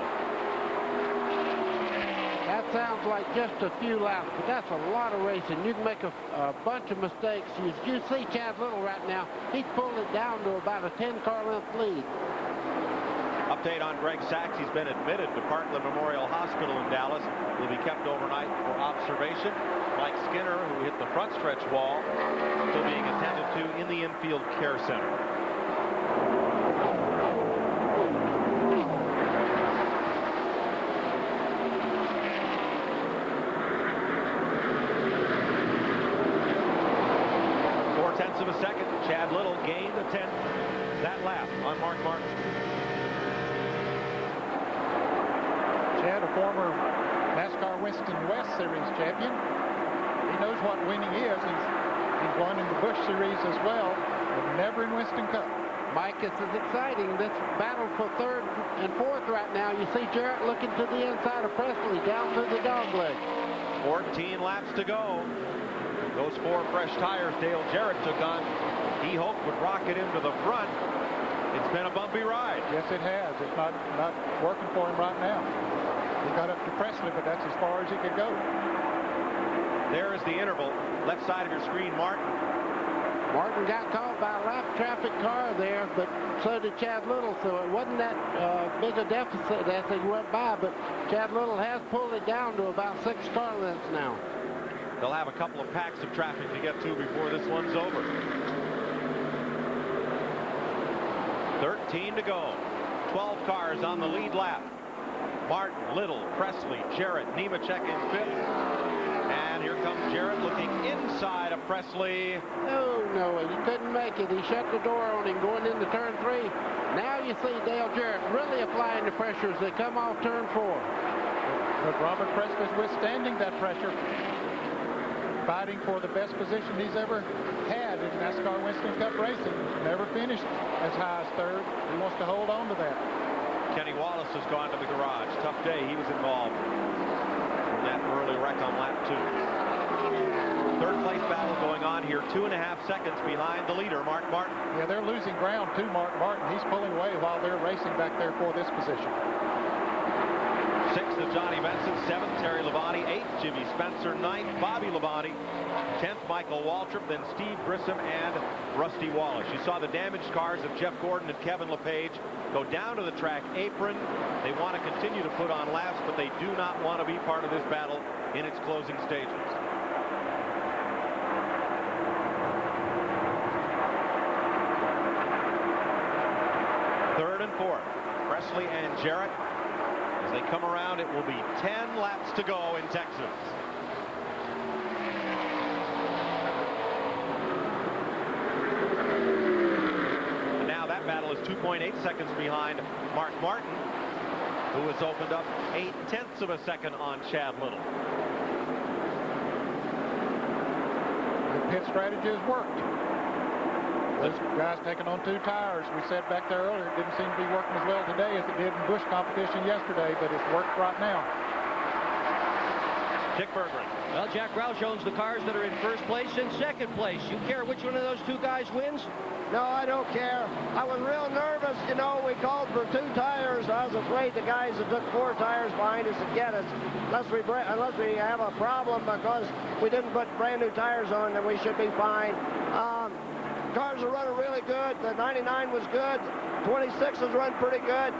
That sounds like just a few laps, but that's a lot of racing. You can make a bunch of mistakes. You see Chad Little right now. He's pulled it down to about a 10-car length lead. Update on Greg Sachs. He's been admitted to Parkland Memorial Hospital in Dallas. Will be kept overnight for observation. Mike Skinner, who hit the front stretch wall, still being attended to in the infield care center. Of a second. Chad Little gained a 10th that lap on Mark Martin. Chad, a former NASCAR Winston West Series champion. He knows what winning is. He's won in the Busch Series as well, but never in Winston Cup. Mike, this is exciting. This battle for 3rd and 4th right now. You see Jarrett looking to the inside of Presley down through the dog leg. 14 laps to go. Those 4 fresh tires Dale Jarrett took on, he hoped would rocket him to the front. It's been a bumpy ride. Yes, it has. It's not working for him right now. He got up to Presley, but that's as far as he could go. There is the interval. Left side of your screen, Martin. Martin got caught by a lap traffic car there, but so did Chad Little, so it wasn't that big a deficit as he went by, but Chad Little has pulled it down to about 6 car lengths now. They'll have a couple of packs of traffic to get to before this one's over. 13 to go. 12 cars on the lead lap. Martin, Little, Presley, Jarrett, Nemechek in 5th. And here comes Jarrett looking inside of Presley. Oh, no, he couldn't make it. He shut the door on him going into turn 3. Now you see Dale Jarrett really applying the pressure as they come off turn 4. But Robert Presley's withstanding that pressure, fighting for the best position he's ever had in NASCAR Winston Cup racing. Never finished as high as 3rd. He wants to hold on to that. Kenny Wallace has gone to the garage. Tough day. He was involved in that early wreck on lap 2. 3rd place battle going on here. 2.5 seconds behind the leader, Mark Martin. Yeah, they're losing ground to Mark Martin. He's pulling away while they're racing back there for this position. 6th is Johnny Benson. 7th, Terry Labonte. 8th, Jimmy Spencer. 9th, Bobby Labonte. 10th, Michael Waltrip. Then Steve Grissom and Rusty Wallace. You saw the damaged cars of Jeff Gordon and Kevin LePage go down to the track apron. They want to continue to put on laps, but they do not want to be part of this battle in its closing stages. Third and 4th, Presley and Jarrett. As they come around, it will be 10 laps to go in Texas. And now that battle is 2.8 seconds behind Mark Martin, who has opened up 0.8 of a second on Chad Little. The pit strategy has worked. Those guys taking on 2 tires. We said back there earlier it didn't seem to be working as well today as it did in Busch competition yesterday, but it's worked right now. Dick Berggren. Well, Jack Roush owns the cars that are in 1st place and 2nd place. You care which one of those 2 guys wins? No, I don't care. I was real nervous. You know, we called for 2 tires. I was afraid the guys that took 4 tires behind us would get us. Unless we have a problem because we didn't put brand new tires on, then we should be fine. Cars are running really good. The 99 was good. 26 has run pretty good.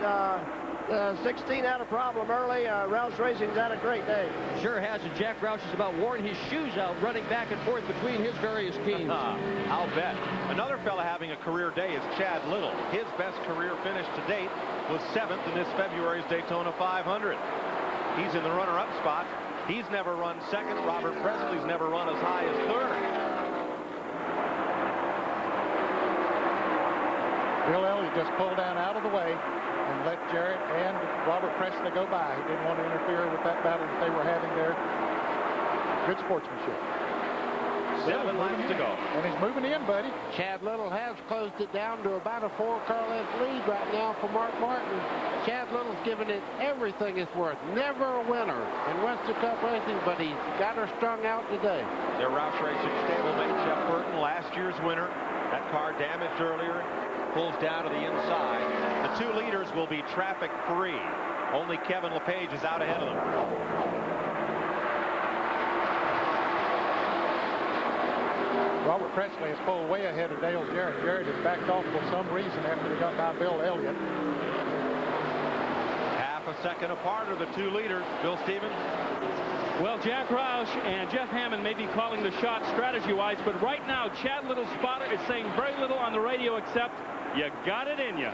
16 had a problem early. Roush Racing's had a great day. Sure has. And Jack Roush is about worn his shoes out running back and forth between his various teams. I'll bet. Another fella having a career day is Chad Little. His best career finish to date was 7th in this February's Daytona 500. He's in the runner-up spot. He's never run 2nd. Robert Presley's never run as high as 3rd. Bill Elliott just pulled down out of the way and let Jarrett and Robert Presley go by. He didn't want to interfere with that battle that they were having there. Good sportsmanship. 7 laps to go. And he's moving in, buddy. Chad Little has closed it down to about a 4-car length lead right now for Mark Martin. Chad Little's given it everything it's worth. Never a winner in Winston Cup racing, but he's got her strung out today. Their Roush Racing stablemate Jeff Burton, last year's winner. That car damaged earlier. Pulls down to the inside. The 2 leaders will be traffic free. Only Kevin LePage is out ahead of them. Robert Presley has pulled way ahead of Dale Jarrett. Jarrett has backed off for some reason after he got by Bill Elliott. Half a second apart are the 2 leaders. Bill Stevens. Well, Jack Roush and Jeff Hammond may be calling the shot strategy-wise, but right now, Chad Little's spotter is saying very little on the radio except, you got it in you.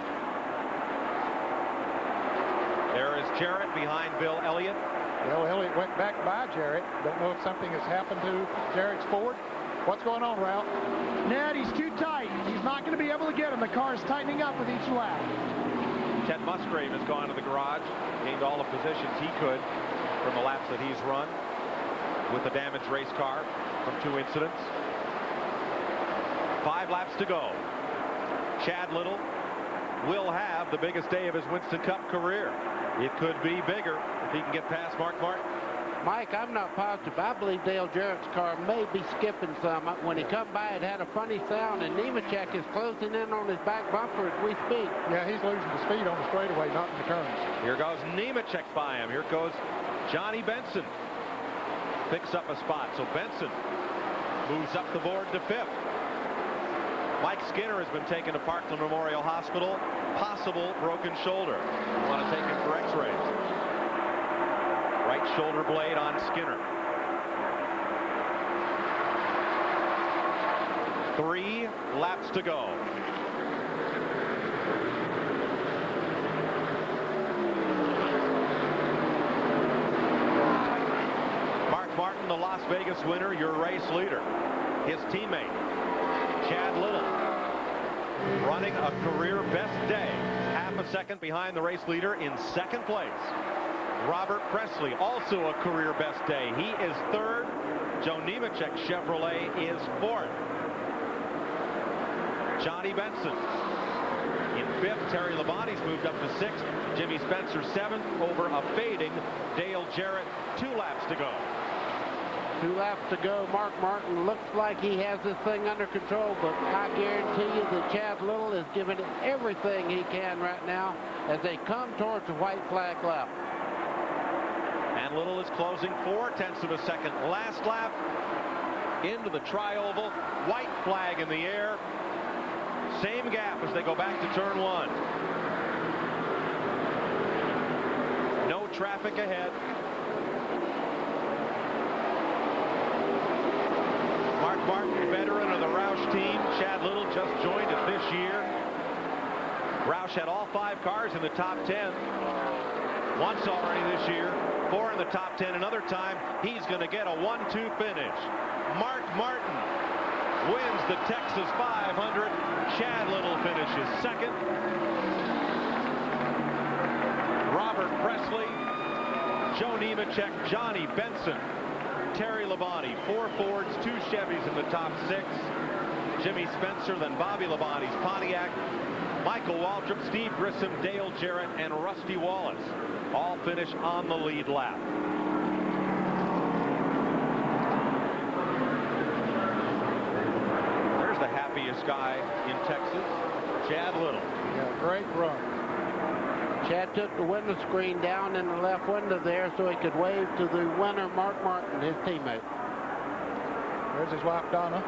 There is Jarrett behind Bill Elliott. Bill Elliott went back by Jarrett. Don't know if something has happened to Jarrett's Ford. What's going on, Ralph? Ned, he's too tight. He's not going to be able to get him. The car's tightening up with each lap. Ted Musgrave has gone to the garage, gained all the positions he could from the laps that he's run with the damaged race car from 2 incidents. 5 laps to go. Chad Little will have the biggest day of his Winston Cup career. It could be bigger if he can get past Mark Martin. Mike, I'm not positive. I believe Dale Jarrett's car may be skipping some. When he come by, it had a funny sound, and Nemechek is closing in on his back bumper as we speak. Yeah, he's losing the speed on the straightaway, not in the turns. Here goes Nemechek by him. Here goes Johnny Benson. Picks up a spot, so Benson moves up the board to 5th. Mike Skinner has been taken to Parkland Memorial Hospital. Possible broken shoulder. Want to take him for x-rays. Right shoulder blade on Skinner. 3 laps to go. Mark Martin, the Las Vegas winner, your race leader. His teammate, Chad Little, running a career best day. Half a second behind the race leader in 2nd place. Robert Presley, also a career best day. He is 3rd. Joe Nemechek Chevrolet is 4th. Johnny Benson in 5th. Terry Labonte's moved up to 6th. Jimmy Spencer 7th over a fading Dale Jarrett. 2 laps to go. 2 laps to go. Mark Martin looks like he has this thing under control, but I guarantee you that Chad Little is giving it everything he can right now as they come towards the white flag lap. And Little is closing 4/10 of a second. Last lap into the tri-oval. White flag in the air. Same gap as they go back to turn 1. No traffic ahead. Mark Martin, veteran of the Roush team. Chad Little just joined it this year. Roush had all 5 cars in the top 10 once already this year. 4 in the top 10 another time. He's going to get a 1-2 finish. Mark Martin wins the Texas 500. Chad Little finishes 2nd. Robert Presley, Joe Nemechek, Johnny Benson, Terry Labonte, 4 Fords, 2 Chevys in the top 6. Jimmy Spencer, then Bobby Labonte's Pontiac. Michael Waltrip, Steve Grissom, Dale Jarrett, and Rusty Wallace all finish on the lead lap. There's the happiest guy in Texas, Chad Little. Yeah, great run. Chad took the window screen down in the left window there so he could wave to the winner, Mark Martin, his teammate. There's his wife, Donna.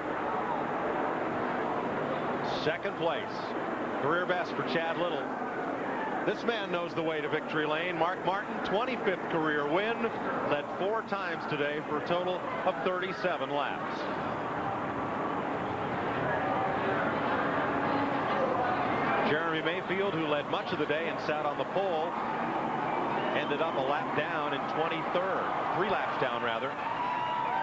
2nd place. Career best for Chad Little. This man knows the way to victory lane. Mark Martin, 25th career win. Led 4 times today for a total of 37 laps. Jeremy Mayfield, who led much of the day and sat on the pole, ended up a lap down in 23rd. 3 laps down, rather.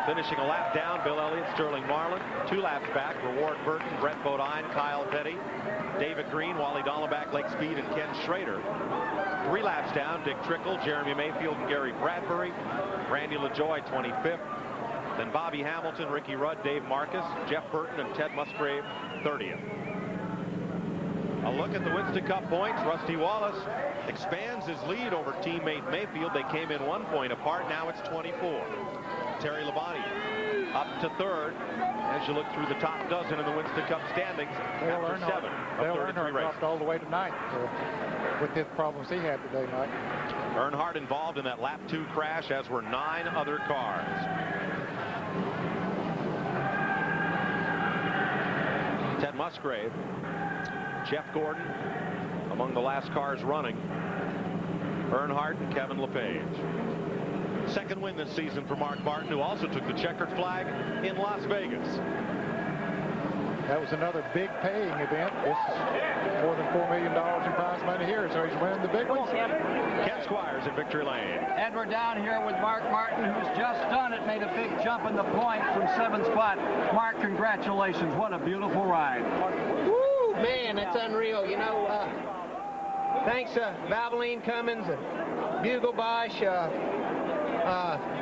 Finishing a lap down, Bill Elliott, Sterling Marlin. 2 laps back, Reward Burton, Brett Bodine, Kyle Petty, David Green, Wally Dollenbach, Lake Speed, and Ken Schrader. 3 laps down, Dick Trickle, Jeremy Mayfield, and Gary Bradbury. Randy LaJoy, 25th. Then Bobby Hamilton, Ricky Rudd, Dave Marcus, Jeff Burton, and Ted Musgrave, 30th. A look at the Winston Cup points. Rusty Wallace expands his lead over teammate Mayfield. They came in 1 point apart. Now it's 24. Terry Labonte up to 3rd as you look through the top dozen in the Winston Cup standings after 7 of 33 races. Dropped all the way to 9th with his problems he had today, Mike. Earnhardt involved in that lap 2 crash, as were 9 other cars. Ted Musgrave, Jeff Gordon among the last cars running. Earnhardt and Kevin LePage. 2nd win this season for Mark Martin, who also took the checkered flag in Las Vegas. That was another big paying event. This is more than $4 million in prize money here, so he's winning the big ones. Ken Squires in victory lane. And we're down here with Mark Martin, who's just done it, made a big jump in the point from 7th spot. Mark, congratulations. What a beautiful ride. Woo, man, that's unreal. You know, thanks to Valvoline, Cummins, and Bugle Bosch.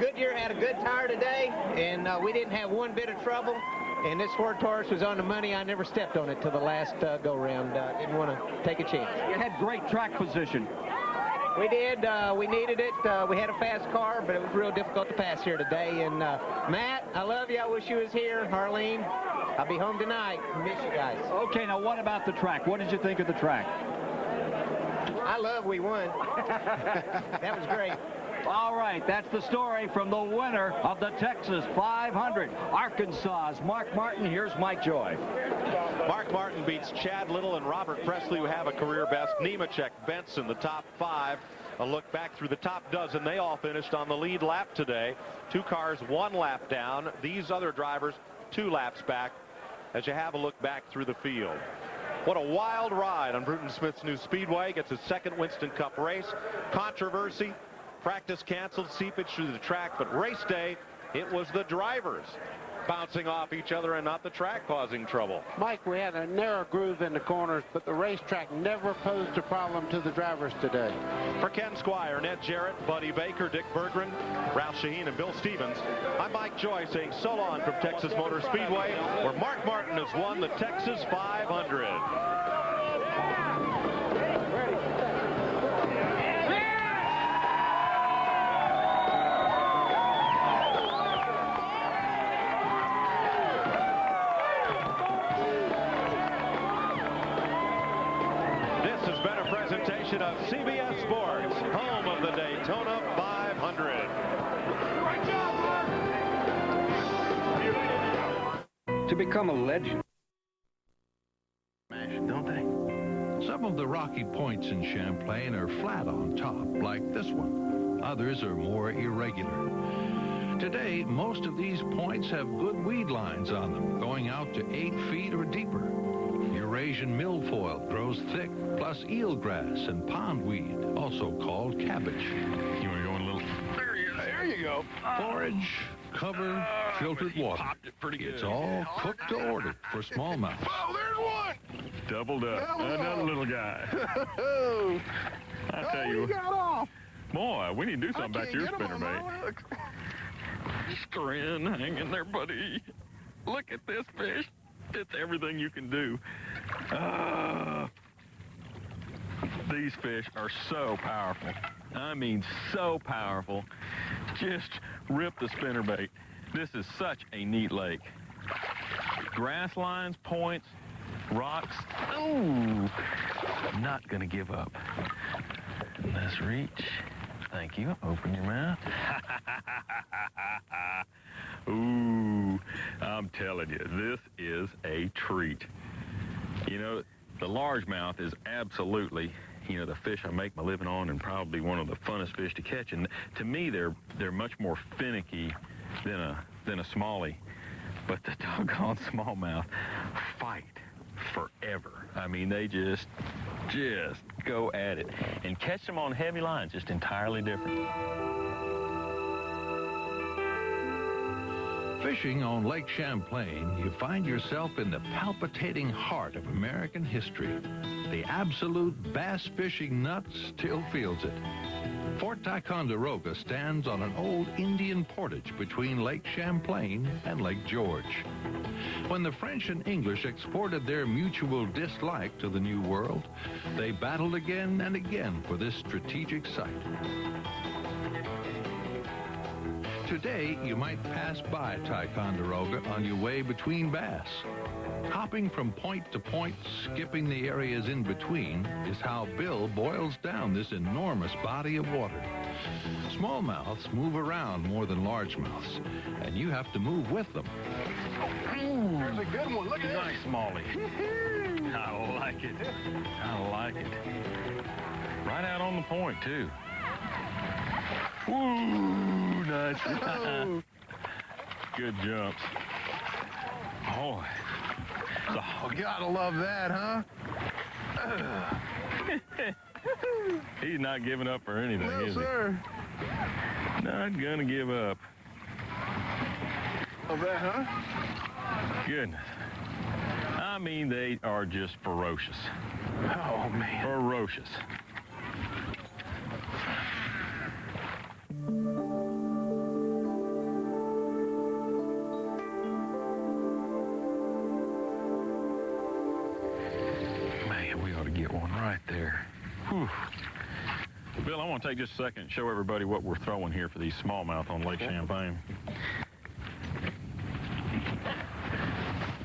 Goodyear had a good tire today, and we didn't have one bit of trouble. And this Ford Taurus was on the money. I never stepped on it till the last go-round. Didn't want to take a chance. You had great track position. We did. We needed it. We had a fast car, but it was real difficult to pass here today. And Matt, I love you. I wish you was here. Harleen, I'll be home tonight. Miss you guys. Okay, now what about the track? What did you think of the track? I love we won. That was great. All right, that's the story from the winner of the Texas 500, Arkansas's Mark Martin. Here's Mike Joy. Mark Martin beats Chad Little and Robert Presley, who have a career best. Nemechek, Benson, the top 5. A look back through the top dozen. They all finished on the lead lap today. 2 cars, 1 lap down. These other drivers, 2 laps back, as you have a look back through the field. What a wild ride on Bruton Smith's new Speedway. Gets his second Winston Cup race. Controversy. Practice canceled, seepage through the track, but race day, it was the drivers bouncing off each other and not the track causing trouble. Mike, we had a narrow groove in the corners, but the racetrack never posed a problem to the drivers today. For Ken Squire, Ned Jarrett, Buddy Baker, Dick Berggren, Ralph Shaheen, and Bill Stevens, I'm Mike Joy saying so long from Texas Motor Speedway, where Mark Martin has won the Texas 500. Of CBS Sports, home of the Daytona 500. To become a legend. Don't they? Some of the rocky points in Champlain are flat on top, like this one. Others are more irregular. Today, most of these points have good weed lines on them, going out to 8 feet or deeper. Eurasian milfoil grows thick, plus eelgrass and pondweed, also called cabbage. You want to go in a little? There you go. Forage, cover, filtered water. Popped it pretty good. It's all cooked to order for smallmouth. Oh, there's one. Doubled up. Another little guy. I tell you, got off. Boy, we need to do something about your spinnerbait. Grin, hang in there, buddy. Look at this fish. It's everything you can do. These fish are so powerful. I mean, so powerful. Just rip the spinnerbait. This is such a neat lake. Grass lines, points, rocks. Ooh, not gonna give up. Let's reach. Thank you. Open your mouth. Ooh, I'm telling you, this is a treat. You know, the largemouth is absolutely, you know, the fish I make my living on and probably one of the funnest fish to catch. And to me, they're much more finicky than a smallie. But the doggone smallmouth fight forever. I mean, they just go at it. And catch them on heavy lines, just entirely different. Fishing on Lake Champlain, you find yourself in the palpitating heart of American history. The absolute bass fishing nut still feels it. Fort Ticonderoga stands on an old Indian portage between Lake Champlain and Lake George. When the French and English exported their mutual dislike to the New World, they battled again and again for this strategic site. Today, you might pass by Ticonderoga on your way between bass. Hopping from point to point, skipping the areas in between, is how Bill boils down this enormous body of water. Smallmouths move around more than largemouths, and you have to move with them. There's a good one. Look at that. Nice smallie. I like it. I like it. Right out on the point, too. Woo, nice. Good jumps. Boy. Oh, gotta love that, huh? He's not giving up for anything, No, is sir. he? Not gonna give up. Love that, huh? Goodness. I mean, they are just ferocious. Oh, man. Ferocious. Man, we ought to get one right there. Whew. Bill, I want to take just a second and show everybody what we're throwing here for these smallmouth on Lake Champlain.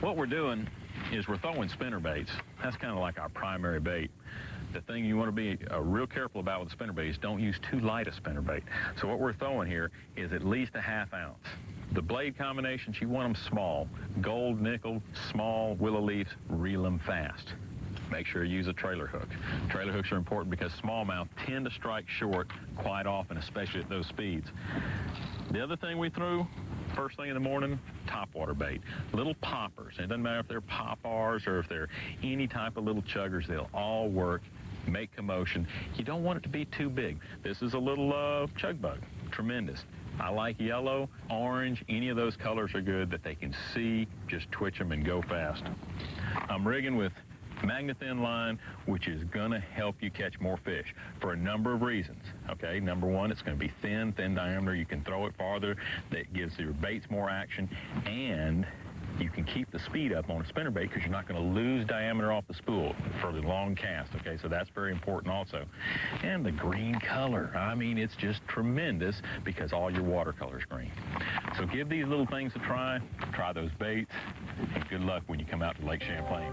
What we're doing is we're throwing spinner baits. That's kind of like our primary bait. The thing you want to be real careful about with the spinner bait is don't use too light a spinner bait. So what we're throwing here is at least a ½ ounce. The blade combinations, you want them small. Gold, nickel, small, willow leaves, reel them fast. Make sure you use a trailer hook. Trailer hooks are important because smallmouth tend to strike short quite often, especially at those speeds. The other thing we threw, first thing in the morning, topwater bait. Little poppers. It doesn't matter if they're poppers or if they're any type of little chuggers. They'll all work, make commotion. You don't want it to be too big. This is a little chug bug. Tremendous. I like yellow, orange, any of those colors are good that they can see, just twitch them and go fast. I'm rigging with Magnathin line, which is going to help you catch more fish for a number of reasons. Okay, number one, it's going to be thin diameter. You can throw it farther. That gives your baits more action, and you can keep the speed up on a spinnerbait because you're not going to lose diameter off the spool for the long cast. Okay, so that's very important also. And the green color, I mean, it's just tremendous because all your watercolor is green. So give these little things a try. Try those baits, and good luck when you come out to Lake Champlain.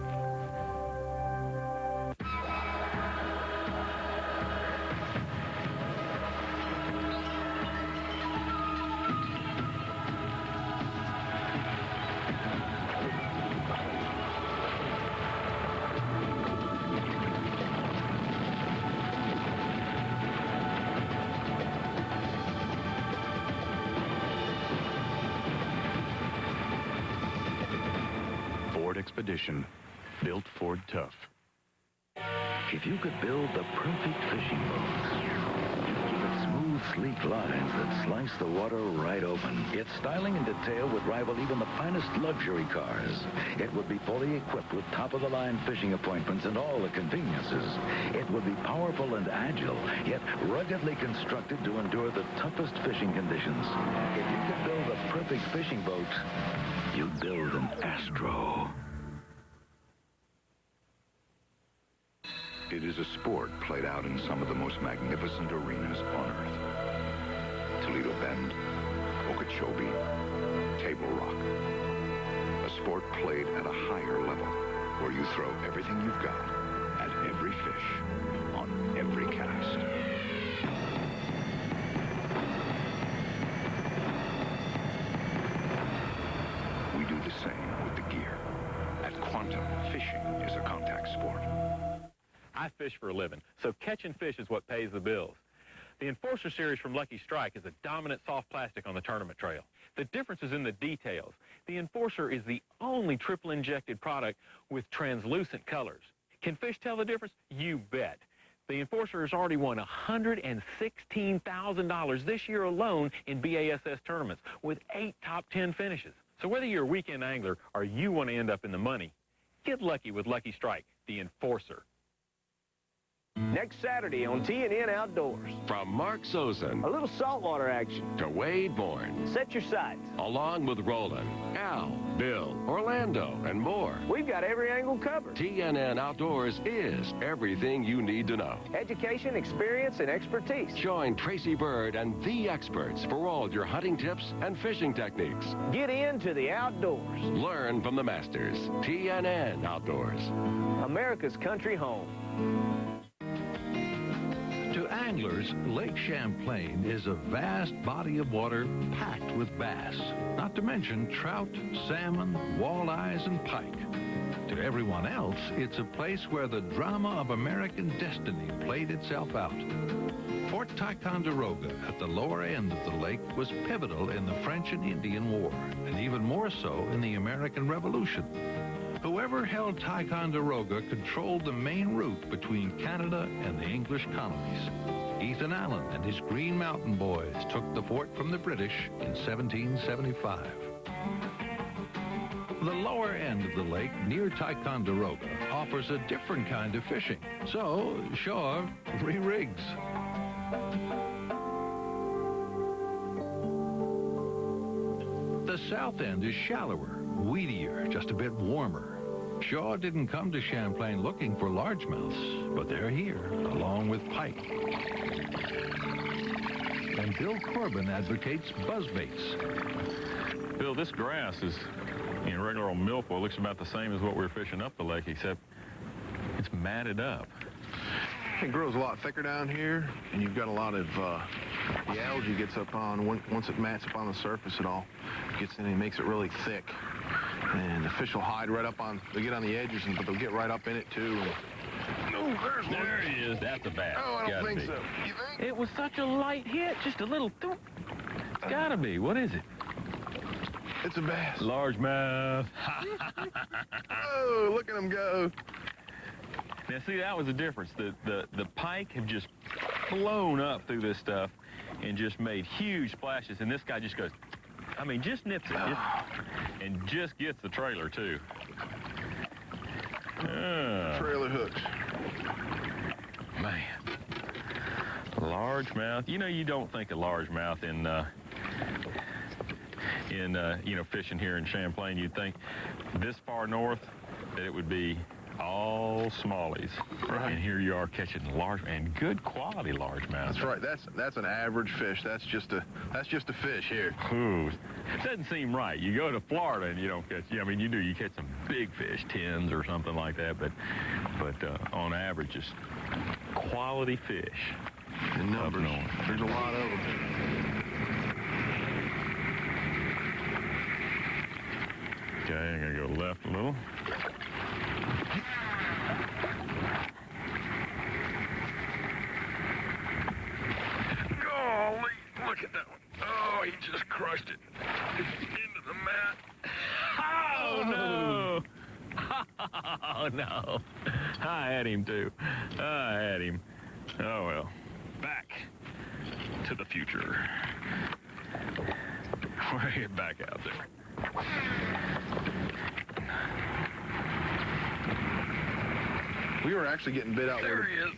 Expedition, built Ford tough. If you could build the perfect fishing boat, give it smooth, sleek lines that slice the water right open, its styling and detail would rival even the finest luxury cars. It would be fully equipped with top-of-the-line fishing appointments and all the conveniences. It would be powerful and agile, yet ruggedly constructed to endure the toughest fishing conditions. If you could build a perfect fishing boat, you'd build an Astro. It is a sport played out in some of the most magnificent arenas on Earth. Toledo Bend, Okeechobee, Table Rock. A sport played at a higher level, where you throw everything you've got at every fish on every cast. We do the same with the gear. At Quantum, fishing is a contact sport. I fish for a living, so catching fish is what pays the bills. The Enforcer series from Lucky Strike is a dominant soft plastic on the tournament trail. The difference is in the details. The Enforcer is the only triple injected product with translucent colors. Can fish tell the difference? You bet. The Enforcer has already won $116,000 this year alone in BASS tournaments with 8 top 10 finishes. So whether you're a weekend angler or you want to end up in the money, get lucky with Lucky Strike, the Enforcer. Next Saturday on TNN Outdoors. From Mark Sozin. A little saltwater action. To Wade Bourne. Set your sights. Along with Roland, Al, Bill, Orlando, and more. We've got every angle covered. TNN Outdoors is everything you need to know. Education, experience, and expertise. Join Tracy Bird and the experts for all your hunting tips and fishing techniques. Get into the outdoors. Learn from the masters. TNN Outdoors. America's country home. To anglers, Lake Champlain is a vast body of water packed with bass, not to mention trout, salmon, walleyes, and pike. To everyone else, it's a place where the drama of American destiny played itself out. Fort Ticonderoga at the lower end of the lake was pivotal in the French and Indian War, and even more so in the American Revolution. Whoever held Ticonderoga controlled the main route between Canada and the English colonies. Ethan Allen and his Green Mountain Boys took the fort from the British in 1775. The lower end of the lake near Ticonderoga offers a different kind of fishing, so shore re-rigs. The south end is shallower, weedier, just a bit warmer. Shaw didn't come to Champlain looking for largemouths, but they're here, along with pike. And Bill Corbin advocates buzzbaits. Bill, this grass is, regular old milfoil. Looks about the same as what we were fishing up the lake, except it's matted up. It grows a lot thicker down here, and you've got a lot of the algae gets up on, once it mats up on the surface, it all gets in and makes it really thick. And the fish will hide right up on, they'll get on the edges, but they'll get right up in it too. No, there's one. There he is. That's a bass. Oh, I don't think so. You think? It was such a light hit, just a little thump. It's gotta be. What is it? It's a bass. Largemouth. Oh, look at him go. Now, see, that was the difference. The pike have just blown up through this stuff and just made huge splashes, and this guy just goes, just nips it, and just gets the trailer, too. Trailer hooks. Man. Largemouth. You don't think of largemouth in fishing here in Champlain. You'd think this far north that it would be all smallies. Right. And here you are catching large and good quality largemouth. That's right. That's an average fish. That's just a fish here. Ooh. It doesn't seem right. You go to Florida and you don't catch, you do. You catch some big fish, 10s or something like that, but on average, just quality fish. In numbers. There's a lot of them. Okay, I'm going to go left a little. Golly, look at that one. Oh, he just crushed it into the mat. Oh, no. Oh, no. I had him, too. I had him. Oh, well. Back to the future. Way back out there. We were actually getting bit out there. There he is.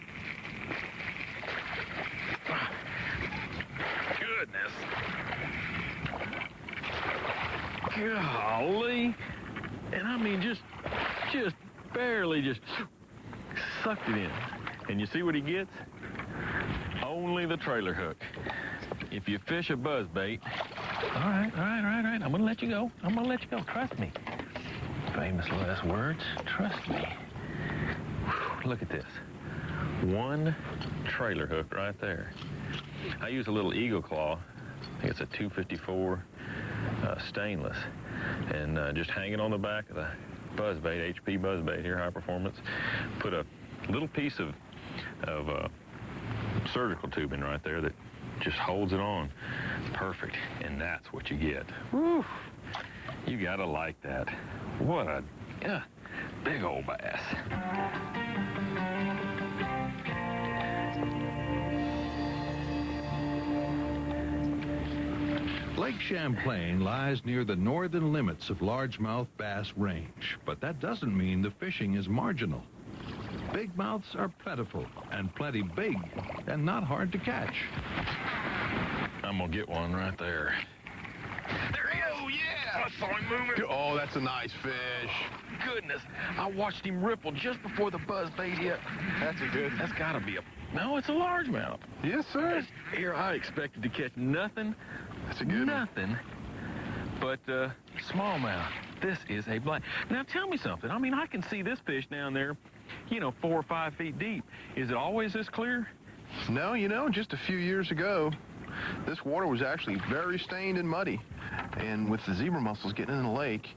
Goodness. Golly. And just barely just sucked it in. And you see what he gets? Only the trailer hook. If you fish a buzzbait, all right. I'm going to let you go. Trust me. Famous last words. Trust me. Whew, look at this. One trailer hook right there. I use a little Eagle Claw. I think it's a 254 stainless. And just hang it on the back of the buzzbait, HP buzzbait here, high performance. Put a little piece of surgical tubing right there that just holds it on. Perfect. And that's what you get. Woo! You gotta like that. What a big old bass. Lake Champlain lies near the northern limits of largemouth bass range, but that doesn't mean the fishing is marginal. Big mouths are plentiful and plenty big and not hard to catch. I'm gonna get one right there. There he is. Oh, yeah. I saw him moving. Oh, that's a nice fish. Goodness, I watched him ripple just before the buzzbait hit. That's gotta be no, it's a largemouth. Yes, sir. Here, I expected to catch nothing. That's a good nothing but smallmouth. This is a blind. Now, tell me something. I can see this fish down there, 4 or 5 feet deep. Is it always this clear? No, just a few years ago, this water was actually very stained and muddy. And with the zebra mussels getting in the lake,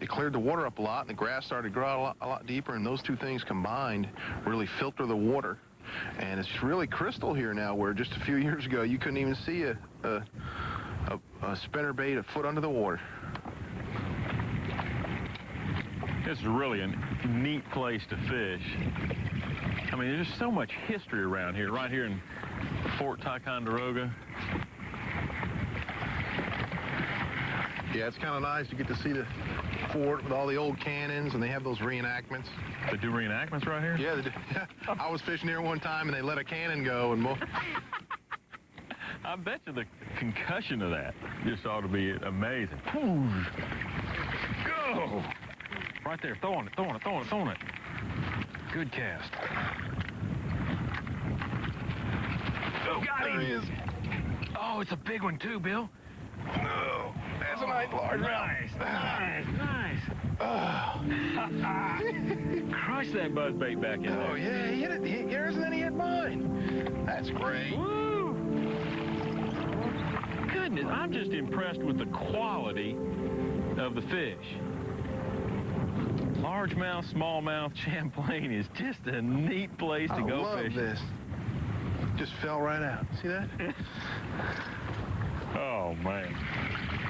it cleared the water up a lot, and the grass started to grow a lot deeper, and those two things combined really filter the water. And it's really crystal here now, where just a few years ago, you couldn't even see a spinnerbait a foot under the water. This is really a neat place to fish. There's just so much history around here, right here in Fort Ticonderoga. Yeah, it's kind of nice to get to see the fort with all the old cannons, and they have those reenactments. They do reenactments right here? Yeah, they do. I was fishing here one time, and they let a cannon go, and I bet you the concussion of that just ought to be amazing. Ooh. Go! Right there. Throwing it. Good cast. Oh, got him. There he is. Oh, it's a big one, too, Bill. Oh, that's a nice large Nice. Crush that buzzbait back in there. Oh, yeah, he hit it. He hit yours, and then he hit mine. That's great. Woo! Goodness, I'm just impressed with the quality of the fish. Largemouth, smallmouth, Champlain is just a neat place to go I love fishing. this. Just fell right out. See that? Oh, man.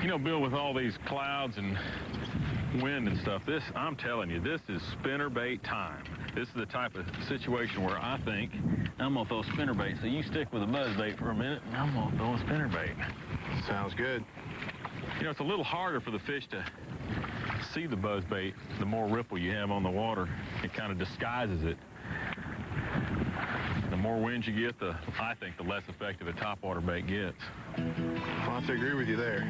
You know, Bill, with all these clouds and wind and stuff, I'm telling you, this is spinnerbait time. This is the type of situation where I think I'm going to throw spinnerbait. So you stick with a buzzbait for a minute, and I'm going to throw a spinnerbait. Sounds good. You know, it's a little harder for the fish to see the buzzbait. The more ripple you have on the water, it kind of disguises it. The more wind you get, I think the less effective a topwater bait gets. I'll have to agree with you there.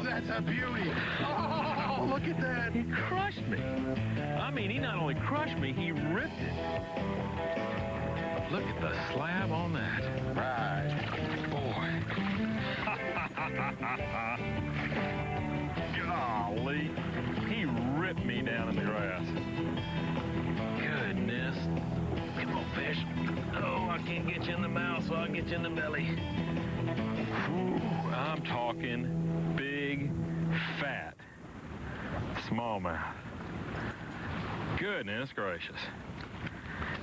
That's a beauty. Oh, look at that. He crushed me. I mean, he not only crushed me, he ripped it. Look at the slab on that. Right. Boy. Golly. He ripped me down in the grass. Goodness. Come on, fish. Oh, I can't get you in the mouth, so I'll get you in the belly. Ooh, I'm talking big, fat, smallmouth. Goodness gracious.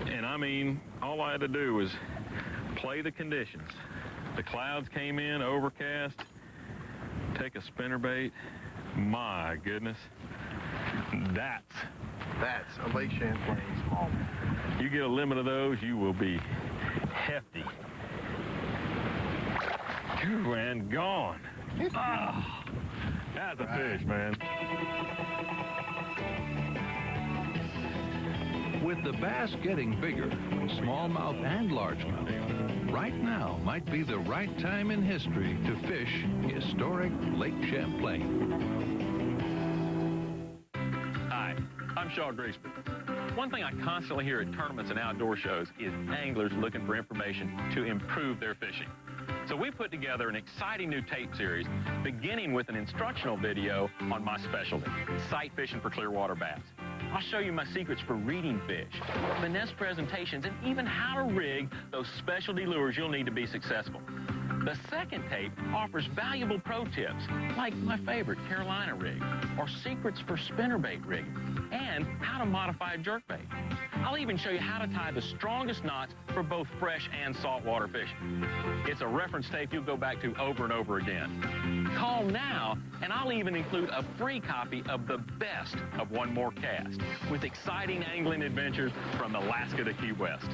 And I mean, all I had to do was play the conditions. The clouds came in, overcast, take a spinnerbait. My goodness. That's a Lake Champlain smallmouth. You get a limit of those, you will be hefty. And gone. Oh, that's a fish, man. With the bass getting bigger, smallmouth and largemouth, right now might be the right time in history to fish historic Lake Champlain. Hi, I'm Shaw Grigsby. One thing I constantly hear at tournaments and outdoor shows is anglers looking for information to improve their fishing. So we put together an exciting new tape series, beginning with an instructional video on my specialty, sight fishing for clearwater bass. I'll show you my secrets for reading fish, finesse presentations, and even how to rig those specialty lures you'll need to be successful. The second tape offers valuable pro tips, like my favorite Carolina rig, or secrets for spinnerbait rigging, and how to modify a jerkbait. I'll even show you how to tie the strongest knots for both fresh and saltwater fishing. It's a reference tape you'll go back to over and over again. Call now, and I'll even include a free copy of the best of One More Cast, with exciting angling adventures from Alaska to Key West.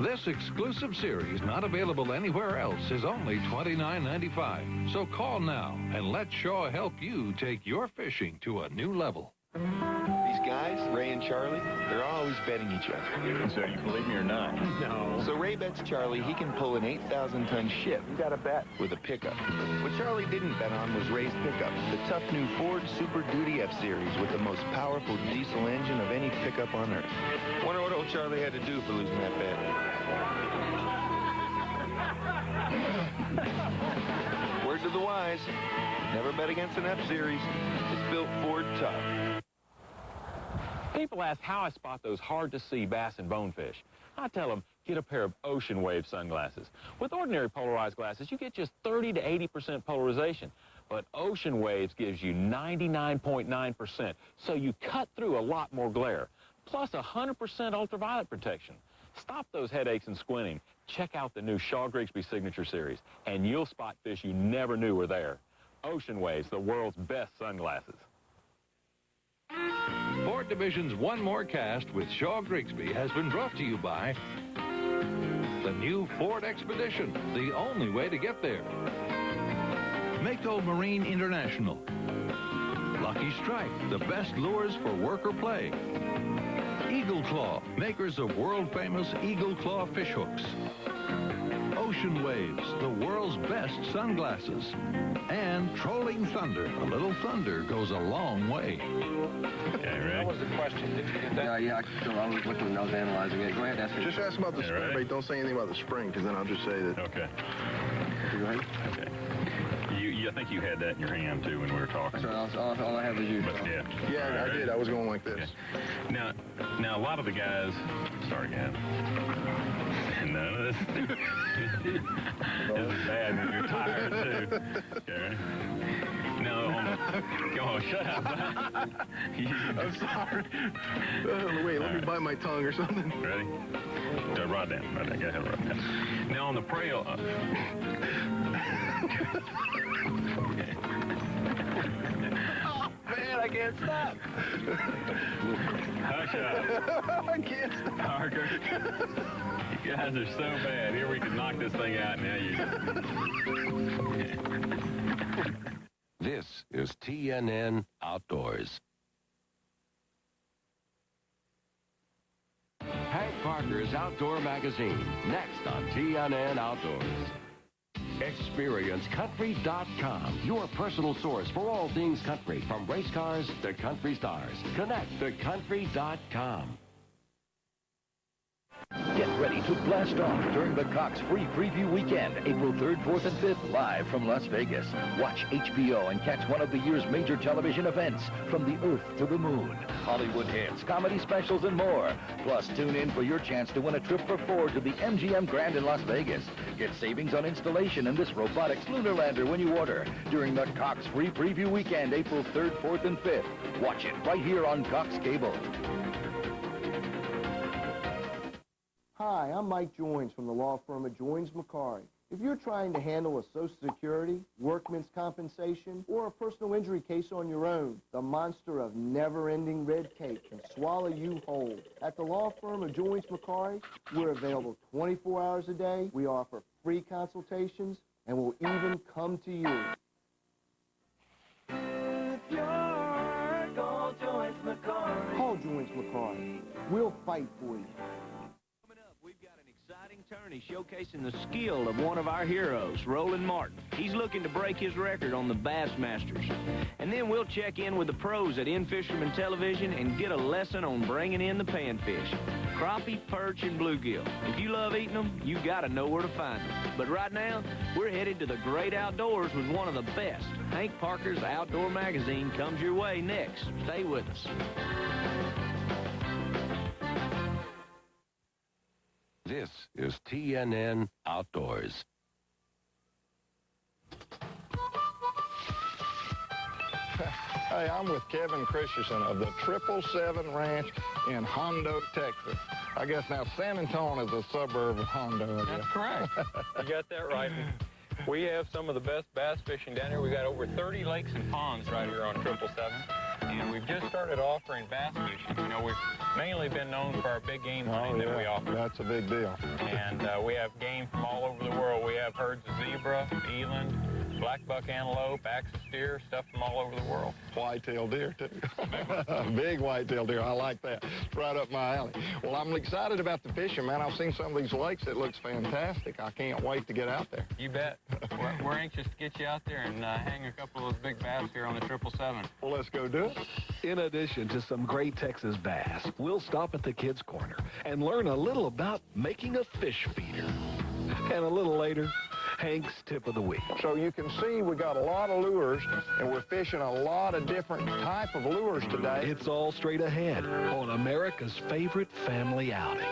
This exclusive series, not available anywhere else, is only $29.95. So call now and let Shaw help you take your fishing to a new level. These guys, Ray and Charlie, they're always betting each other. So you believe me or not? No. So Ray bets Charlie he can pull an 8,000-ton ship. You got a bet with a pickup. What Charlie didn't bet on was Ray's pickup, the tough new Ford Super Duty F-Series with the most powerful diesel engine of any pickup on Earth. Wonder what old Charlie had to do for losing that bet. Word to the wise, never bet against an F-Series. It's built Ford tough. People ask how I spot those hard-to-see bass and bonefish. I tell them, get a pair of Ocean Wave sunglasses. With ordinary polarized glasses, you get just 30 to 80% polarization. But Ocean Waves gives you 99.9%, so you cut through a lot more glare. Plus 100% ultraviolet protection. Stop those headaches and squinting. Check out the new Shaw Grigsby Signature Series, and you'll spot fish you never knew were there. Ocean Waves, the world's best sunglasses. Ford Division's One More Cast with Shaw Grigsby has been brought to you by the new Ford Expedition, the only way to get there. Mako Marine International. Lucky Strike, the best lures for work or play. Eagle Claw, makers of world-famous Eagle Claw fish hooks. Ocean Waves, the world's best sunglasses. And Trolling Thunder. A little thunder goes a long way. Okay, ready? That was the question. Did you get that? Yeah, I was looking, I was analyzing it. Go ahead, ask me. Just ask about the spinnerbait. Don't say anything about the spring, because then I'll just say that. Okay. Go ahead. Okay. I think you had that in your hand, too, when we were talking. That's right. All I have is you. But, yeah. Yeah, I did. I was going like this. Okay. Now, a lot of the guys... Start again. None of this. This is bad when you're tired, too. Okay. No, go on, shut up. I'm sorry. Wait, let me bite my tongue or something. Ready? Right down. Go ahead, right down. Now, on the prey... Oh, man, I can't stop. Hush up. I can't stop. Parker. You guys are so bad. Here we can knock this thing out. Now you... This is TNN Outdoors. Hank Parker's Outdoor Magazine, next on TNN Outdoors. Experience Country.com, your personal source for all things country, from race cars to country stars. Connect to Country.com. Get ready to blast off during the Cox Free Preview Weekend, April 3rd, 4th, and 5th, live from Las Vegas. Watch HBO and catch one of the year's major television events, from the Earth to the Moon. Hollywood hits, comedy specials, and more. Plus, tune in for your chance to win a trip for 4 to the MGM Grand in Las Vegas. Get savings on installation in this robotics lunar lander when you order during the Cox Free Preview Weekend, April 3rd, 4th, and 5th. Watch it right here on Cox Cable. Hi, I'm Mike Joins from the law firm of Joins McCarry. If you're trying to handle a Social Security, workman's compensation, or a personal injury case on your own, the monster of never-ending red tape can swallow you whole. At the law firm of Joins McCarry, we're available 24 hours a day. We offer free consultations, and we'll even come to you. If you're call Joins McCarry. Call Joins McCarry. We'll fight for you. Exciting tourney showcasing the skill of one of our heroes, Roland Martin. He's looking to break his record on the Bassmasters. And then we'll check in with the pros at In Fisherman Television and get a lesson on bringing in the panfish. Crappie, perch, and bluegill. If you love eating them, you gotta know where to find them. But right now, we're headed to the great outdoors with one of the best. Hank Parker's Outdoor Magazine comes your way next. Stay with us. This is TNN Outdoors. Hey, I'm with Kevin Christensen of the 777 Ranch in Hondo, Texas. I guess now San Antonio is a suburb of Hondo. That's correct. You got that right. We have some of the best bass fishing down here. We got over 30 lakes and ponds right here on 777. And we've just started offering bass fishing. You know, we've mainly been known for our big game hunting that we offer. That's a big deal. And we have game from all over the world. We have herds of zebra, eland, black buck antelope, axis deer, stuff from all over the world. White-tailed deer, too. Big white-tailed deer. I like that. It's right up my alley. Well, I'm excited about the fishing, man. I've seen some of these lakes. It looks fantastic. I can't wait to get out there. You bet. We're anxious to get you out there and hang a couple of those big bass here on the 777. Well, let's go do it. In addition to some great Texas bass, we'll stop at the Kids Corner and learn a little about making a fish feeder. And a little later, Hank's Tip of the Week. So you can see we got a lot of lures, and we're fishing a lot of different type of lures today. It's all straight ahead on America's favorite family outing.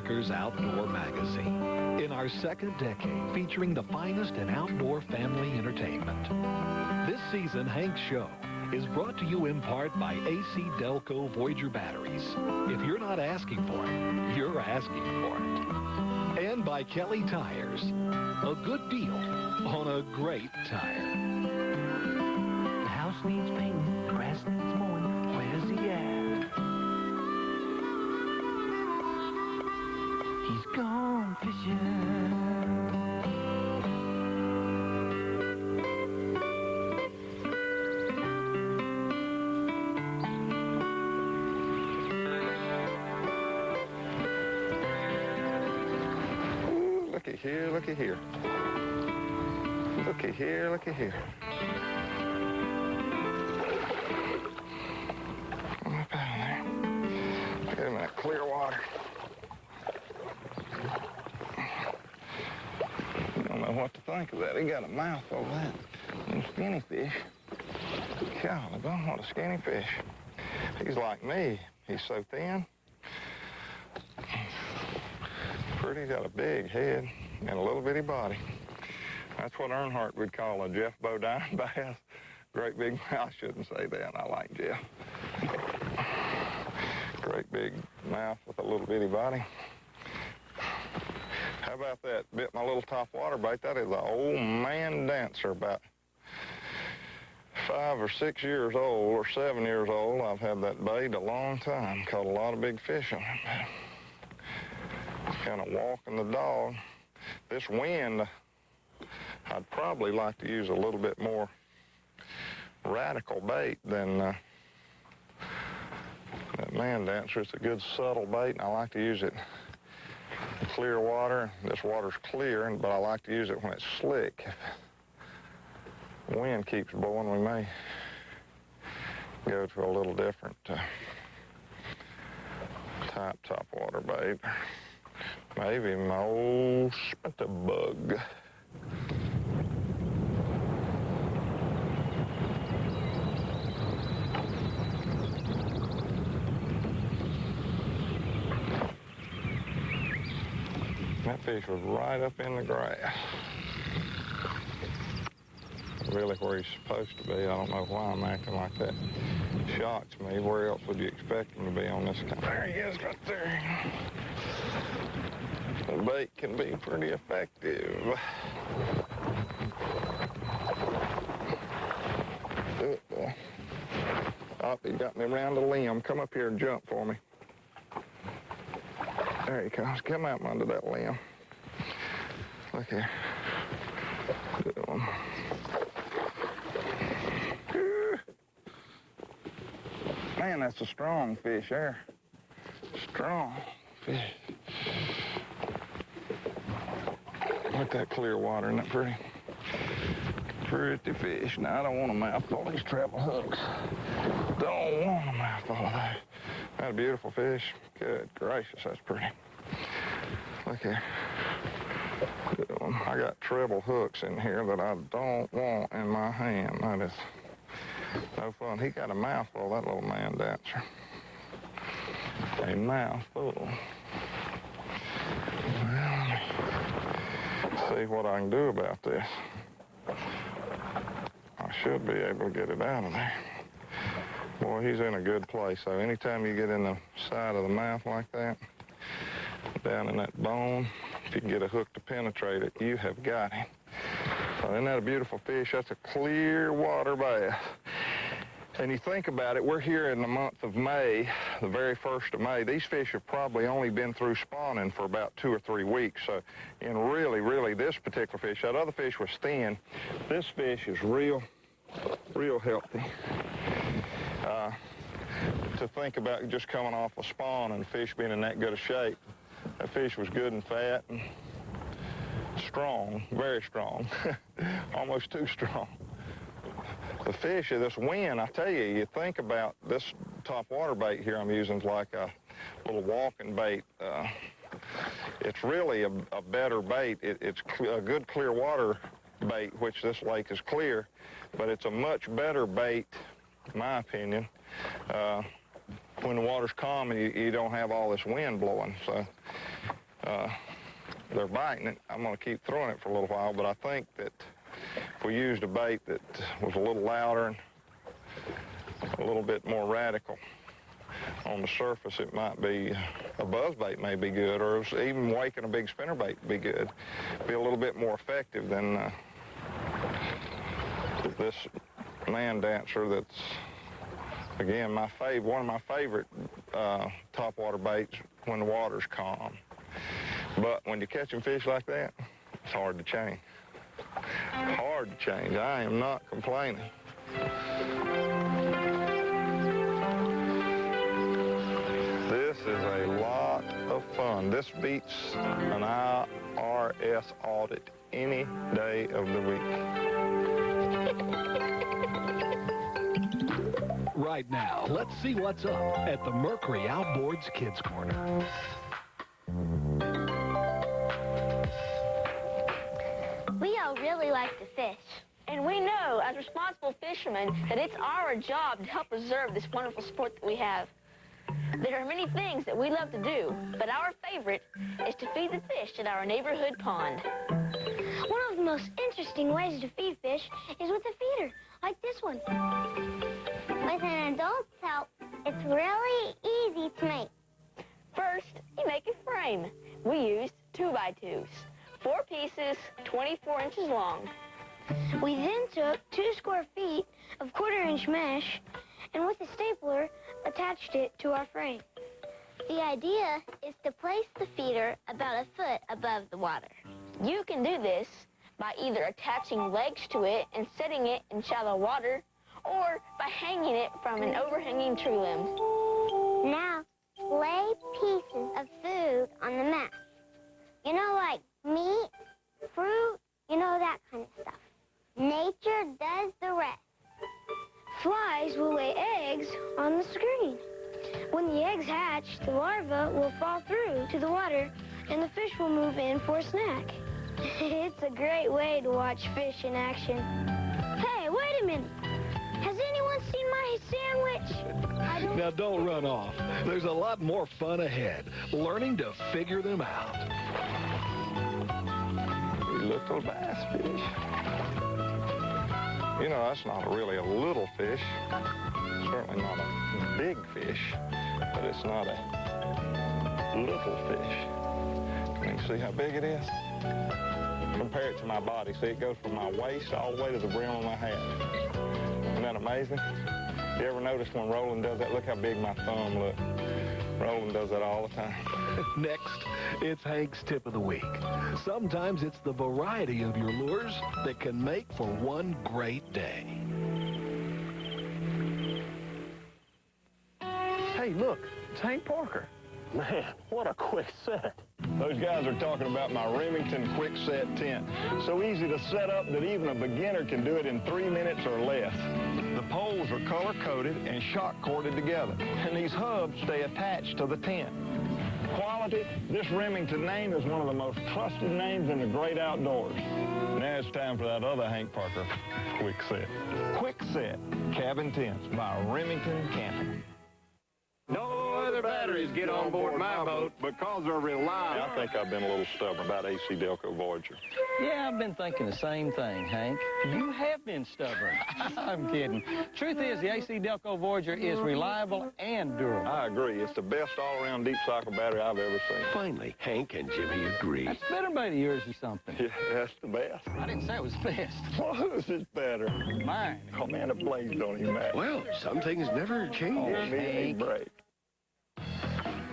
America's Outdoor Magazine. In our second decade, featuring the finest in outdoor family entertainment. This season, Hank's Show is brought to you in part by AC Delco Voyager batteries. If you're not asking for it, you're asking for it. And by Kelly Tires, a good deal on a great tire. The house needs painting, the grass needs mowing. Where's he at? He's gone fishing. Looky here, looky here. Looky here, looky here. Come up out of there. Get him in that clear water. Don't know what to think of that. He got a mouthful of that. Them skinny fish. Golly, what a skinny fish. He's like me. He's so thin. He's got a big head and a little bitty body. That's what Earnhardt would call a Jeff Bodine bass. Great big, I shouldn't say that, I like Jeff. Great big mouth with a little bitty body. How about that? Bit my little top water bait. That is an old man dancer, about 5 or 6 years old or 7 years old. I've had that bait a long time. Caught a lot of big fish on it. Kind of walking the dog. This wind, I'd probably like to use a little bit more radical bait than that man dancer. It's a good subtle bait, and I like to use it in clear water. This water's clear, but I like to use it when it's slick. If the wind keeps blowing, we may go to a little different type top water bait. Maybe my old spinter bug. That fish was right up in the grass. Really where he's supposed to be. I don't know why I'm acting like that. It shocks me. Where else would you expect him to be on this kind? There he is right there. The bait can be pretty effective. Do it, boy. Oh, he got me around the limb. Come up here and jump for me. There he comes. Come out from under that limb. Look here. Good one. Man, that's a strong fish there. Strong fish. Look at that clear water, isn't that pretty? Pretty fish. Now, I don't want a mouthful of these treble hooks. Don't want a mouthful of that. That's a beautiful fish. Good gracious, that's pretty. Look here. I got treble hooks in here that I don't want in my hand. That is no fun. He got a mouthful, that little man dancer. A mouthful. Well, see what I can do about this. I should be able to get it out of there. Boy, he's in a good place. So anytime you get in the side of the mouth like that, down in that bone, if you can get a hook to penetrate it, you have got him. So isn't that a beautiful fish? That's a clear water bass. And you think about it, we're here in the month of May, the very 1st of May. These fish have probably only been through spawning for about 2 or 3 weeks. So in really, this particular fish, that other fish was thin. This fish is real healthy. To think about just coming off a spawn and fish being in that good a shape, that fish was good and fat and strong, very strong, almost too strong. The fish of this wind, I tell you, you think about this top water bait here I'm using is like a little walking bait. It's really a better bait. It's a good clear water bait, which this lake is clear, but it's a much better bait, in my opinion, when the water's calm and you don't have all this wind blowing. So they're biting it, I'm going to keep throwing it for a little while, but I think that if we used a bait that was a little louder and a little bit more radical on the surface, it might be, a buzz bait may be good, or even waking a big spinnerbait would be good. Be a little bit more effective than this man dancer that's, again, one of my favorite topwater baits when the water's calm. But when you're catching fish like that, it's hard to change. Hard to change. I am not complaining. This is a lot of fun. This beats an IRS audit any day of the week. Right now, let's see what's up at the Mercury Outboards Kids Corner. We all really like to fish. And we know, as responsible fishermen, that it's our job to help preserve this wonderful sport that we have. There are many things that we love to do, but our favorite is to feed the fish at our neighborhood pond. One of the most interesting ways to feed fish is with a feeder, like this one. With an adult's help, it's really easy to make. First, you make a frame. We used 2x2s, 4 pieces, 24 inches long. We then took 2 square feet of 1/4-inch mesh and with a stapler attached it to our frame. The idea is to place the feeder about a foot above the water. You can do this by either attaching legs to it and setting it in shallow water, or by hanging it from an overhanging tree limb. Now, lay pieces of food on the mat. You know, like meat, fruit, you know, that kind of stuff. Nature does the rest. Flies will lay eggs on the screen. When the eggs hatch, the larvae will fall through to the water, and the fish will move in for a snack. It's a great way to watch fish in action. Hey, wait a minute. Has anyone seen my sandwich? Now, don't run off. There's a lot more fun ahead, learning to figure them out. Little bass fish. You know, that's not really a little fish. Certainly not a big fish, but it's not a little fish. Can you see how big it is? Compare it to my body. See, it goes from my waist all the way to the brim of my hat. Isn't that amazing? You ever notice when Roland does that? Look how big my thumb looks. Roland does that all the time. Next, it's Hank's Tip of the Week. Sometimes it's the variety of your lures that can make for one great day. Hey, look, it's Hank Parker. Man, what a quick set. Those guys are talking about my Remington Quick Set tent. So easy to set up that even a beginner can do it in 3 minutes or less. The poles are color-coded and shock-corded together, and these hubs stay attached to the tent. Quality, this Remington name is one of the most trusted names in the great outdoors. Now it's time for that other Hank Parker Quick Set. Quick Set Cabin Tents by Remington Camping. No other batteries get on board my boat because they're reliable. I think I've been a little stubborn about AC Delco Voyager. Yeah, I've been thinking the same thing, Hank. You have been stubborn. I'm kidding. Truth is, the AC Delco Voyager is reliable and durable. I agree. It's the best all-around deep cycle battery I've ever seen. Finally, Hank and Jimmy agree. That spinnerbait of yours or something. Yeah, that's the best. I didn't say it was best. Well, whose is better? Mine. Oh, man, the blades don't even matter. Well, some things never change. Oh, me a break.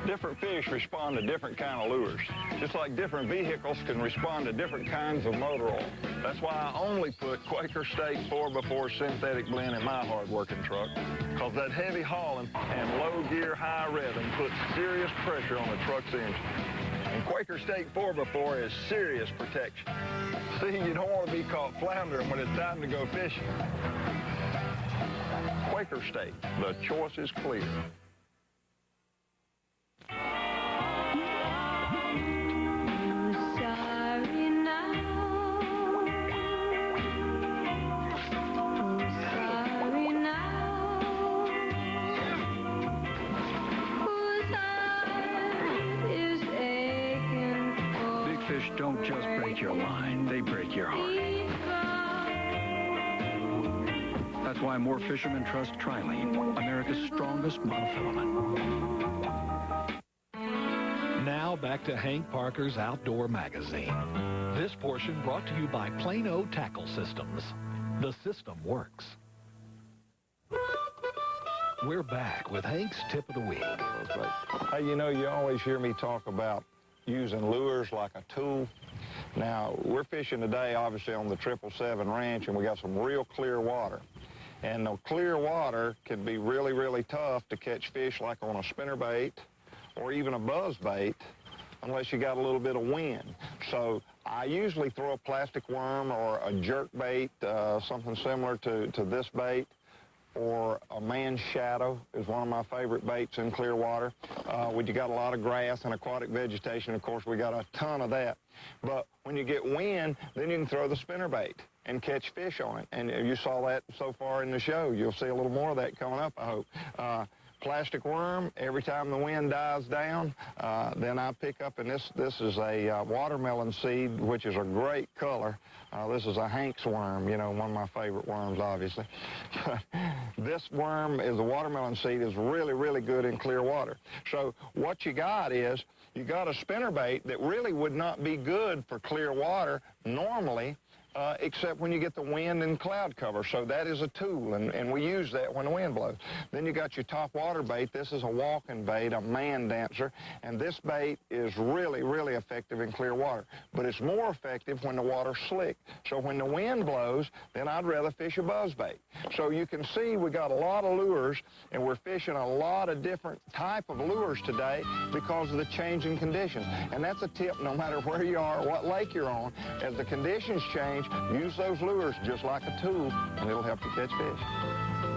Different fish respond to different kind of lures. Just like different vehicles can respond to different kinds of motor oil. That's why I only put Quaker State 4x4 synthetic blend in my hard-working truck. Because that heavy hauling and low gear, high revving puts serious pressure on the truck's engine. And Quaker State 4x4 is serious protection. See, you don't want to be caught floundering when it's time to go fishing. Quaker State, the choice is clear. don't just break your line, they break your heart. That's why more fishermen trust Trilene, America's strongest monofilament. Now back to Hank Parker's Outdoor Magazine. This portion brought to you by Plano Tackle Systems. The system works. We're back with Hank's Tip of the Week. Hey, you know, you always hear me talk about using lures like a tool. Now, we're fishing today, obviously, on the 777 Ranch, and we got some real clear water. And the clear water can be really, really tough to catch fish like on a spinnerbait or even a buzz bait unless you got a little bit of wind. So I usually throw a plastic worm or a jerk bait, something similar to this bait, or a man's shadow is one of my favorite baits in clear water. When you got a lot of grass and aquatic vegetation, of course, we got a ton of that. But when you get wind, then you can throw the spinnerbait and catch fish on it. And you saw that so far in the show. You'll see a little more of that coming up, I hope. Plastic worm, every time the wind dies down, then I pick up, and this is a watermelon seed, which is a great color. This is a Hank's worm, you know, one of my favorite worms, obviously. This worm is a watermelon seed, is really, really good in clear water. So what you got is, you got a spinnerbait that really would not be good for clear water normally, except when you get the wind and cloud cover. So that is a tool, and we use that when the wind blows. Then you got your top water bait. This is a walking bait, a man dancer, and this bait is really, really effective in clear water. But it's more effective when the water's slick. So when the wind blows, then I'd rather fish a buzz bait. So you can see we got a lot of lures, and we're fishing a lot of different type of lures today because of the changing conditions. And that's a tip no matter where you are or what lake you're on. As the conditions change, use those lures just like a tool, and it'll help you catch fish.